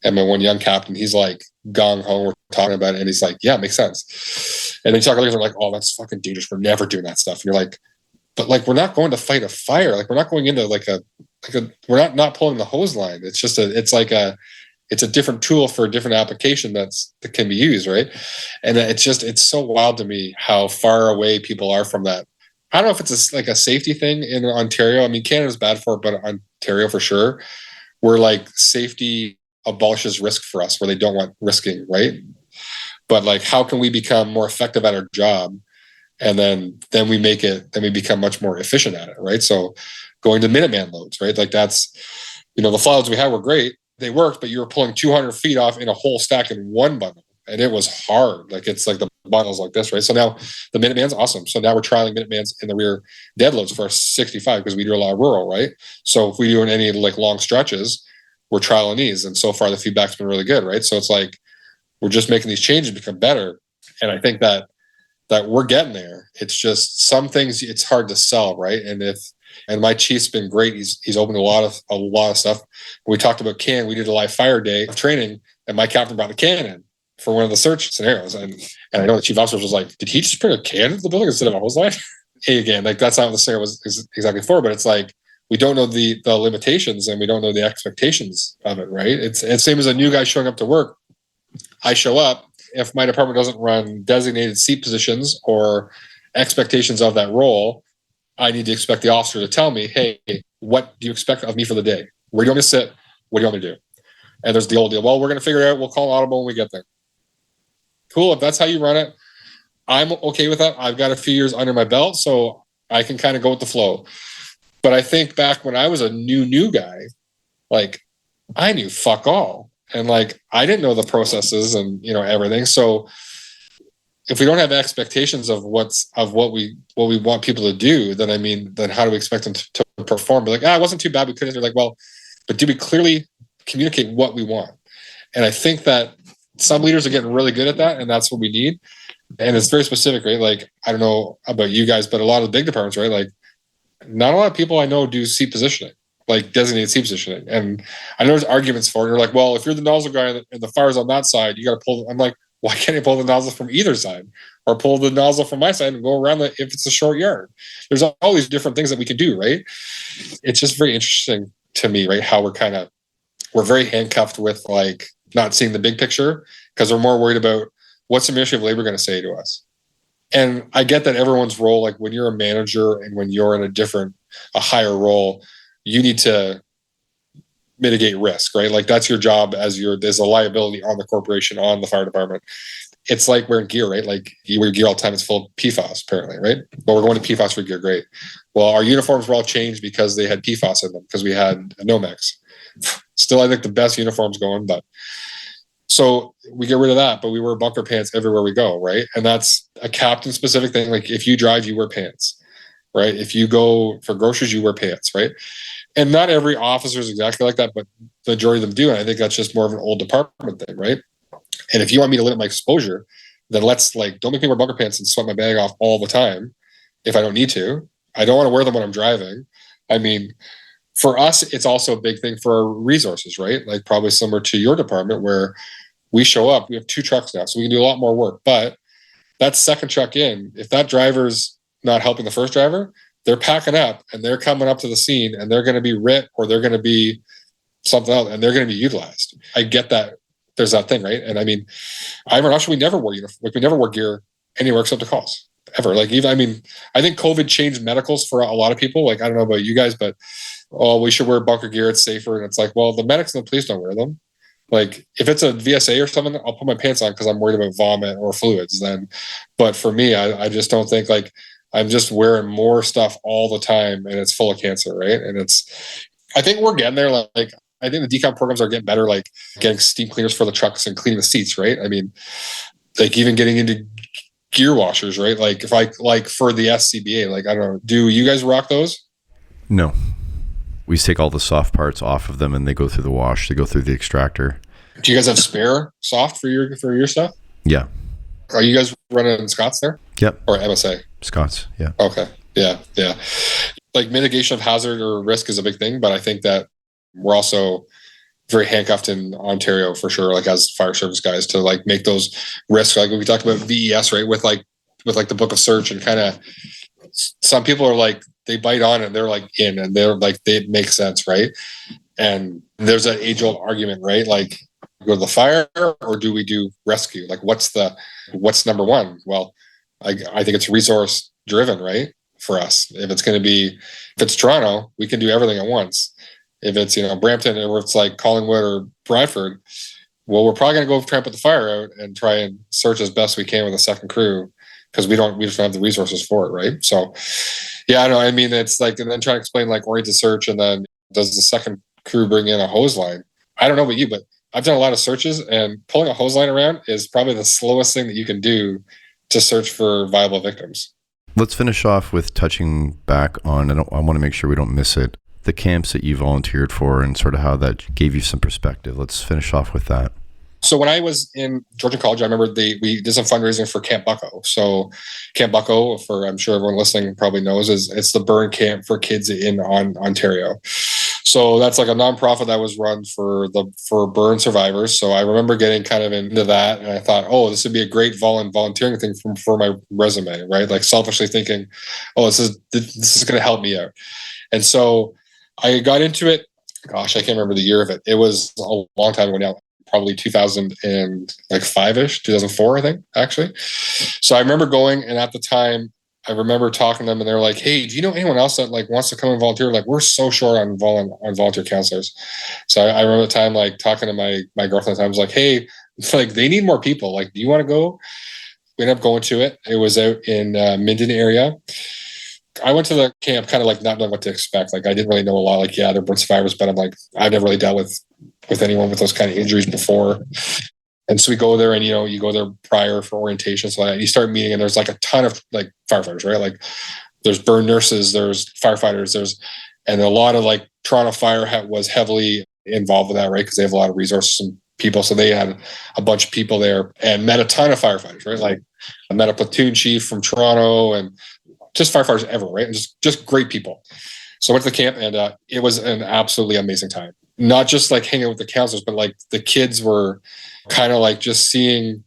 S2: and my one young captain, he's like gung ho. We're talking about it, and he's like, yeah, it makes sense. And then you talk to others, they're like, oh, that's fucking dangerous. We're never doing that stuff. And you're like, but like, we're not going to fight a fire. Like, we're not going into we're not pulling the hose line. It's just it's a different tool for a different application that can be used, right? And it's so wild to me how far away people are from that. I don't know if it's like a safety thing in Ontario. I mean, Canada's bad for it, but Ontario for sure, where like safety abolishes risk for us, where they don't want risking, right? But like, how can we become more effective at our job? And then we become much more efficient at it, right? So going to Minuteman loads, right? Like that's, the fly loads we had were great. They worked, but you were pulling 200 feet off in a whole stack in one bundle. And it was hard. Like it's like the bundles like this, right? So now the Minuteman's awesome. So now we're trialing Minutemans in the rear dead loads for our 65 because we do a lot of rural, right? So if we do any like long stretches, we're trialing these. And so far the feedback's been really good, right? So it's like, we're just making these changes become better. And I think that we're getting there. It's just some things it's hard to sell, right? And my chief's been great. He's opened a lot of stuff. We talked about we did a live fire day of training, and my captain brought the can in for one of the search scenarios. And I know the chief officer was like, did he just bring a can into the building instead of a hose line? Again, like that's not what the scenario was exactly for, but it's like, we don't know the limitations and we don't know the expectations of it, right? It's same as a new guy showing up to work. I show up, if my department doesn't run designated seat positions or expectations of that role, I need to expect the officer to tell me, hey, what do you expect of me for the day? Where do you want me to sit? What do you want me to do? And there's the old deal. Well, we're going to figure it out. We'll call audible when we get there. Cool. If that's how you run it, I'm okay with that. I've got a few years under my belt, so I can kind of go with the flow. But I think back when I was a new guy, like I knew fuck all. And like, I didn't know the processes and, everything. So if we don't have expectations of what we want people to do, then how do we expect them to perform? But like, it wasn't too bad. We couldn't. They're like, well, but do we clearly communicate what we want? And I think that some leaders are getting really good at that, and that's what we need. And it's very specific, right? Like, I don't know about you guys, but a lot of the big departments, right? Like, not a lot of people I know do seat positioning, like designated seat positioning. And I know there's arguments for it. You're like, well, if you're the nozzle guy and the fire's on that side, you got to pull. I'm like, why can't you pull the nozzle from either side, or pull the nozzle from my side and go around if it's a short yard? There's all these different things that we can do, right? It's just very interesting to me, right? How we're very handcuffed with like not seeing the big picture because we're more worried about what's the Ministry of Labor going to say to us. And I get that everyone's role, like when you're a manager and when you're in a higher role, you need to mitigate risk, right? Like that's your job there's a liability on the corporation, on the fire department. It's like wearing gear, right? Like you wear gear all the time. It's full of PFAS apparently, right? But we're going to PFAS for gear. Great. Well, our uniforms were all changed because they had PFAS in them because we had Nomex. Still, I think the best uniforms going, but so we get rid of that, but we wear bunker pants everywhere we go, right? And that's a captain specific thing. Like if you drive, you wear pants, right? If you go for groceries, you wear pants, right? And not every officer is exactly like that, but the majority of them do. And I think that's just more of an old department thing, right? And if you want me to limit my exposure, then don't make me wear bunker pants and sweat my bag off all the time if I don't need to. I don't want to wear them when I'm driving. I mean, for us, it's also a big thing for our resources, right? Like probably similar to your department where we show up, we have 2 trucks now, so we can do a lot more work. But that second truck in, if that driver's not helping the first driver, they're packing up and they're coming up to the scene and they're going to be RIT or they're going to be something else and they're going to be utilized. I get that. There's that thing, right? And I mean, I remember we never wore we never wore gear anywhere except to calls ever. Like even, I think COVID changed medicals for a lot of people. Like, I don't know about you guys, but we should wear bunker gear. It's safer. And it's like, well, the medics and the police don't wear them. Like if it's a VSA or something, I'll put my pants on because I'm worried about vomit or fluids then. But for me, I just don't think like I'm just wearing more stuff all the time and it's full of cancer, right? And I think we're getting there. Like I think the decon programs are getting better, like getting steam cleaners for the trucks and cleaning the seats, right? I mean, like even getting into gear washers, right? Like if for the SCBA, like I don't know, do you guys rock those?
S1: No. We just take all the soft parts off of them and they go through the wash. They go through the extractor.
S2: Do you guys have spare soft for your stuff?
S1: Yeah.
S2: Are you guys running Scots there?
S1: Yep.
S2: Or MSA?
S1: Scots, yeah.
S2: Okay. Yeah. Yeah. Like mitigation of hazard or risk is a big thing, but I think that we're also very handcuffed in Ontario for sure, like as fire service guys, to like make those risks. Like we talked about VES, right? With the book of search, and kind of some people are like, they bite on it, they're like in, and they're like, they make sense, right? And there's that age old argument, right? Like, go to the fire or do we do rescue? Like, what's number one? Well, I think it's resource driven, right? For us, if it's Toronto, we can do everything at once. If it's, Brampton, or it's like Collingwood or Bradford, well, we're probably going to go try and put the fire out and try and search as best we can with a second crew, because we just don't have the resources for it, right? So, yeah, I know. I mean, it's like, and then trying to explain like oriented search, and then does the second crew bring in a hose line? I don't know about you, but I've done a lot of searches, and pulling a hose line around is probably the slowest thing that you can do to search for viable victims.
S1: Let's finish off with touching back on, I want to make sure we don't miss it, the camps that you volunteered for and sort of how that gave you some perspective. Let's finish off with that.
S2: So when I was in Georgian College, I remember we did some fundraising for Camp Bucko. So Camp Bucko, for I'm sure everyone listening probably knows, it's the burn camp for kids in Ontario. So that's like a nonprofit that was run for burn survivors. So I remember getting kind of into that, and I thought, oh, this would be a great volunteering thing for my resume, right? Like selfishly thinking, oh, this is going to help me out. And so I got into it. Gosh, I can't remember the year of it. It was a long time ago now. Probably 2005-ish, 2004, I think, actually. So I remember going, and at the time, I remember talking to them, and they're like, "Hey, do you know anyone else that like wants to come and volunteer? Like, we're so short on volunteer counselors." So I remember the time like talking to my girlfriend. At the time, I was like, "Hey, like they need more people. Like, do you want to go?" We ended up going to it. It was out in Minden area. I went to the camp kind of like not knowing what to expect. Like I didn't really know a lot. Like, yeah, they're burn survivors, but I'm like, I've never really dealt with anyone with those kind of injuries before. And so we go there, and you go there prior for orientation. So you start meeting, and there's like a ton of like firefighters, right? Like there's burn nurses, there's firefighters, and a lot of like Toronto Fire was heavily involved with that, right? Because they have a lot of resources and people. So they had a bunch of people there, and met a ton of firefighters, right? Like I met a platoon chief from Toronto, and just firefighters everywhere, right? And just great people. So I went to the camp, and it was an absolutely amazing time. Not just like hanging out with the counselors, but like the kids were kind of like just seeing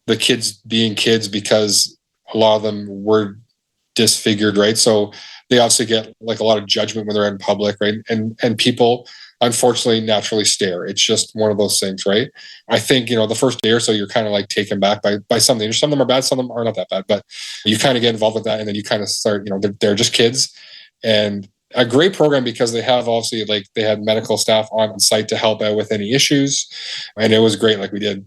S2: the kids being kids, because a lot of them were disfigured, right? So they obviously get like a lot of judgment when they're in public, right? And people unfortunately naturally stare. It's just one of those things, right? I think, the first day or so, you're kind of like taken back by something. Some of them are bad, some of them are not that bad, but you kind of get involved with that. And then you kind of start, they're just kids. And a great program, because they have obviously like they had medical staff on site to help out with any issues. And it was great. Like the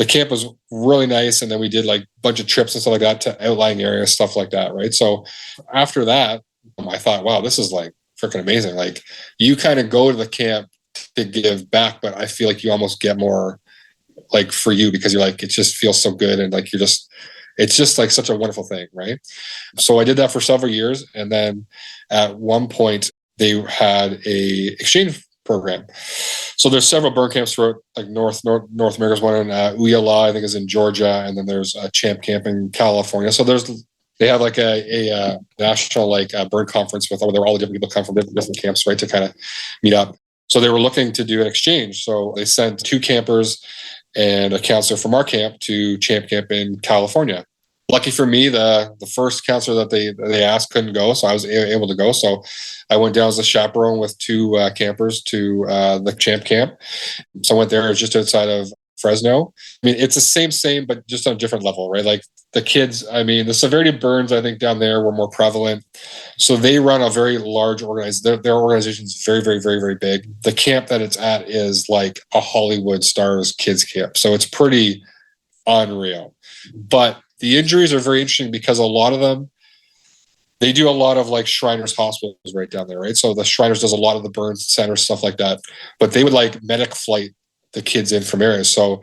S2: camp was really nice. And then we did like a bunch of trips and stuff like that to outlying areas, stuff like that. Right. So after that, I thought, wow, this is like freaking amazing. Like you kind of go to the camp to give back, but I feel like you almost get more like for you, because you're like, it just feels so good. And like, it's just like such a wonderful thing. Right. So I did that for several years. And then at one point they had a exchange program. So there's several burn camps throughout like North America. There's one in Uyala, I think is in Georgia. And then there's a Champ Camp in California. So they have like a national like burn conference where all the different people come from different camps, right, to kind of meet up. So they were looking to do an exchange. So they sent 2 campers and a counselor from our camp to Champ Camp in California. Lucky for me, the first counselor that they asked couldn't go, so I was able to go. So I went down as a chaperone with 2 campers to the Champ Camp. So I went there. It was just outside of Fresno. I mean, it's the same, but just on a different level, right? Like the kids, I mean, the severity of burns, I think down there were more prevalent. So they run a very large organization. Their organization is very, very, very, very big. The camp that it's at is like a Hollywood stars kids camp. So it's pretty unreal. But the injuries are very interesting, because a lot of them, they do a lot of like Shriners hospitals right down there, right? So the Shriners does a lot of the burn centers, stuff like that. But they would like medic flight the kids in from areas. So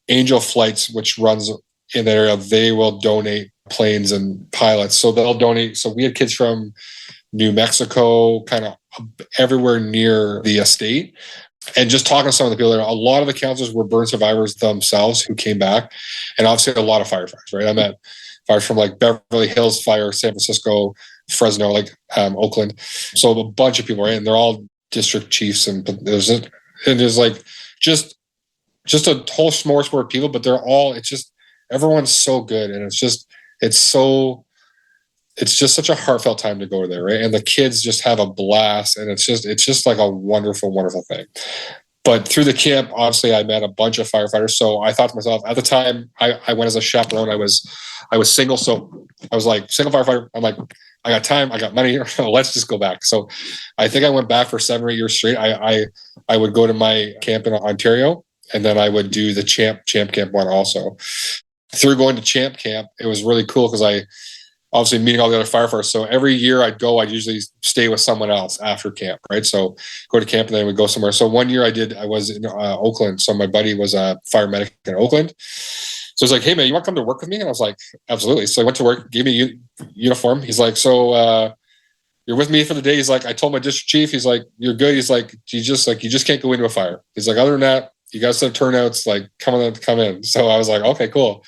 S2: Angel Flights, which runs in that area, they will donate planes and pilots. So they'll donate. So we had kids from New Mexico, kind of everywhere near the estate. And just talking to some of the people there, a lot of the counselors were burn survivors themselves who came back. And obviously a lot of firefighters, right? I met fires from like Beverly Hills Fire, San Francisco, Fresno, like Oakland. So a bunch of people, right? And they're all district chiefs, and there's like just a whole smorgasbord of people, but they're all, it's just, everyone's so good. And it's just such a heartfelt time to go there, right? And the kids just have a blast, and it's just like a wonderful, wonderful thing. But through the camp, obviously, I met a bunch of firefighters. So I thought to myself, at the time, I went as a chaperone. I was single, so I was like, single firefighter. I'm like, I got time, I got money. Let's just go back. So I think I went back for 7 or 8 years straight. I would go to my camp in Ontario, and then I would do the champ camp one also. Through going to champ camp, it was really cool because I obviously meeting all the other firefighters. So every year I'd usually stay with someone else after camp, right? So go to camp and then we'd go somewhere. So one year I was in Oakland. So my buddy was a fire medic in Oakland. So he's like, hey man, you want to come to work with me? And I was like, absolutely. So I went to work, gave me a uniform. He's like, so you're with me for the day. He's like, I told my district chief, he's like, you're good. He's like, you just can't go into a fire. He's like, other than that, you got some turnouts, like come in. So I was like, okay, cool.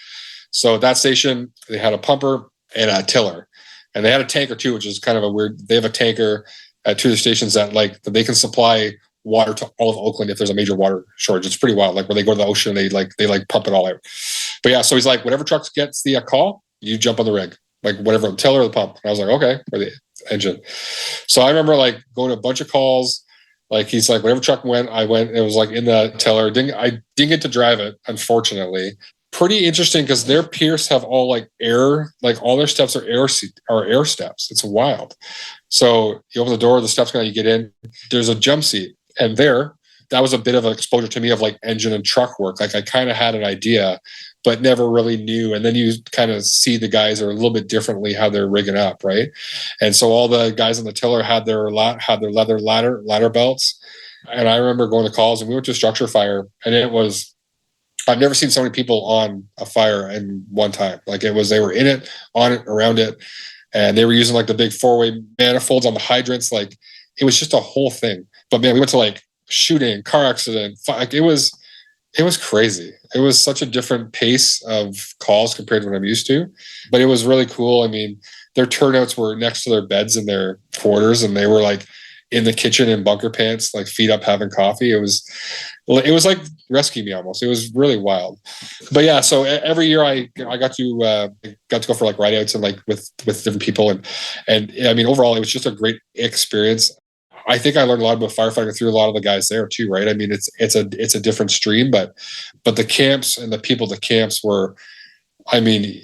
S2: So at that station, they had a pumper and a tiller, and they had a tanker too, which is kind of a weird. They have a tanker at two of the stations that they can supply water to all of Oakland if there's a major water shortage. It's pretty wild. Like when they go to the ocean, they pump it all out. But yeah, so he's like, whatever truck gets the call, you jump on the rig, like whatever, the tiller or the pump. And I was like, okay, or the engine. So I remember like going to a bunch of calls. Like he's like, whatever truck went, I went. It was like in the tiller. I didn't get to drive it, unfortunately. Pretty interesting because their Pierce have all like air, like all their steps are air steps. It's wild. So you open the door, the steps, you get in. There's a jump seat, and that was a bit of an exposure to me of like engine and truck work. Like I kind of had an idea, but never really knew. And then you kind of see the guys are a little bit differently how they're rigging up, right? And so all the guys on the tiller had their leather ladder belts. And I remember going to calls, and we went to a structure fire, and I've never seen so many people on a fire in one time. Like they were in it, on it, around it, and they were using like the big 4-way manifolds on the hydrants. Like it was just a whole thing. But man, we went to like shooting, car accident. Like it was crazy. It was such a different pace of calls compared to what I'm used to, but it was really cool. I mean, their turnouts were next to their beds in their quarters, and they were like in the kitchen in bunker pants, like feet up having coffee. It was like Rescue Me almost. It was really wild. But yeah, so every year I got to go for like ride outs and like with different people, and I mean overall it was just a great experience. I think I learned a lot about firefighting through a lot of the guys there too, right? I mean it's a different stream, but the camps and the people at the camps were, I mean,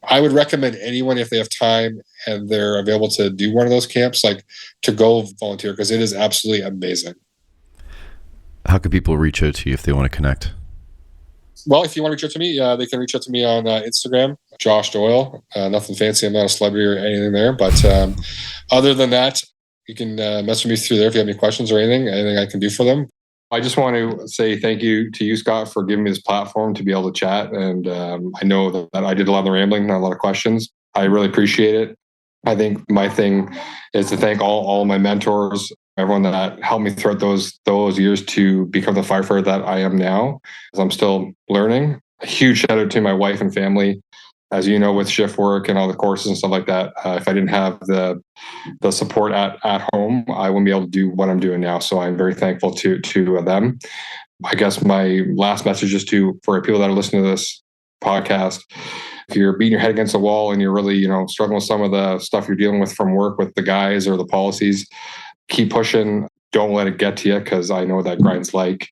S2: I would recommend anyone, if they have time and they're available to do one of those camps, like to go volunteer, because it is absolutely amazing.
S1: How can people reach out to you if they want to connect?
S2: Well, if you want to reach out to me, they can reach out to me on Instagram, Josh Doyle. Nothing fancy. I'm not a celebrity or anything there. But other than that, you can message me through there if you have any questions or anything I can do for them. I just want to say thank you to you, Scott, for giving me this platform to be able to chat. And I know that I did a lot of the rambling, not a lot of questions. I really appreciate it. I think my thing is to thank all my mentors, everyone that helped me throughout those years to become the firefighter that I am now, as I'm still learning. A huge shout out to my wife and family. As you know, with shift work and all the courses and stuff like that, if I didn't have the support at home, I wouldn't be able to do what I'm doing now. So I'm very thankful to them. I guess my last message is for people that are listening to this podcast, if you're beating your head against the wall and you're really, struggling with some of the stuff you're dealing with from work with the guys or the policies, keep pushing. Don't let it get to you, because I know what that grind's like.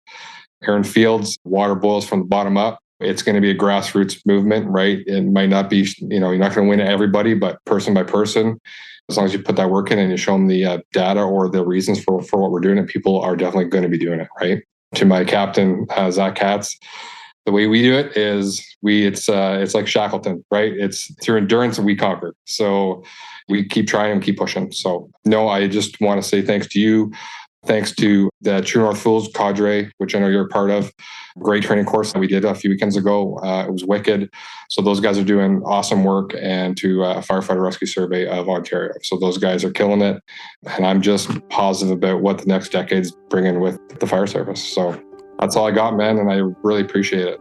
S2: Aaron Fields, water boils from the bottom up. It's going to be a grassroots movement, right? It might not be, you're not going to win everybody, but person by person, as long as you put that work in and you show them the data or the reasons for what we're doing, and people are definitely going to be doing it, right? To my captain, Zach Katz, the way we do it is it's like Shackleton, right? It's through endurance and we conquer. So we keep trying and keep pushing. So no, I just want to say thanks to you. Thanks to the True North Fools cadre, which I know you're a part of. Great training course that we did a few weekends ago. It was wicked. So those guys are doing awesome work, and to Firefighter Rescue Survey of Ontario. So those guys are killing it. And I'm just positive about what the next decade's bringing with the fire service. So that's all I got, man. And I really appreciate it.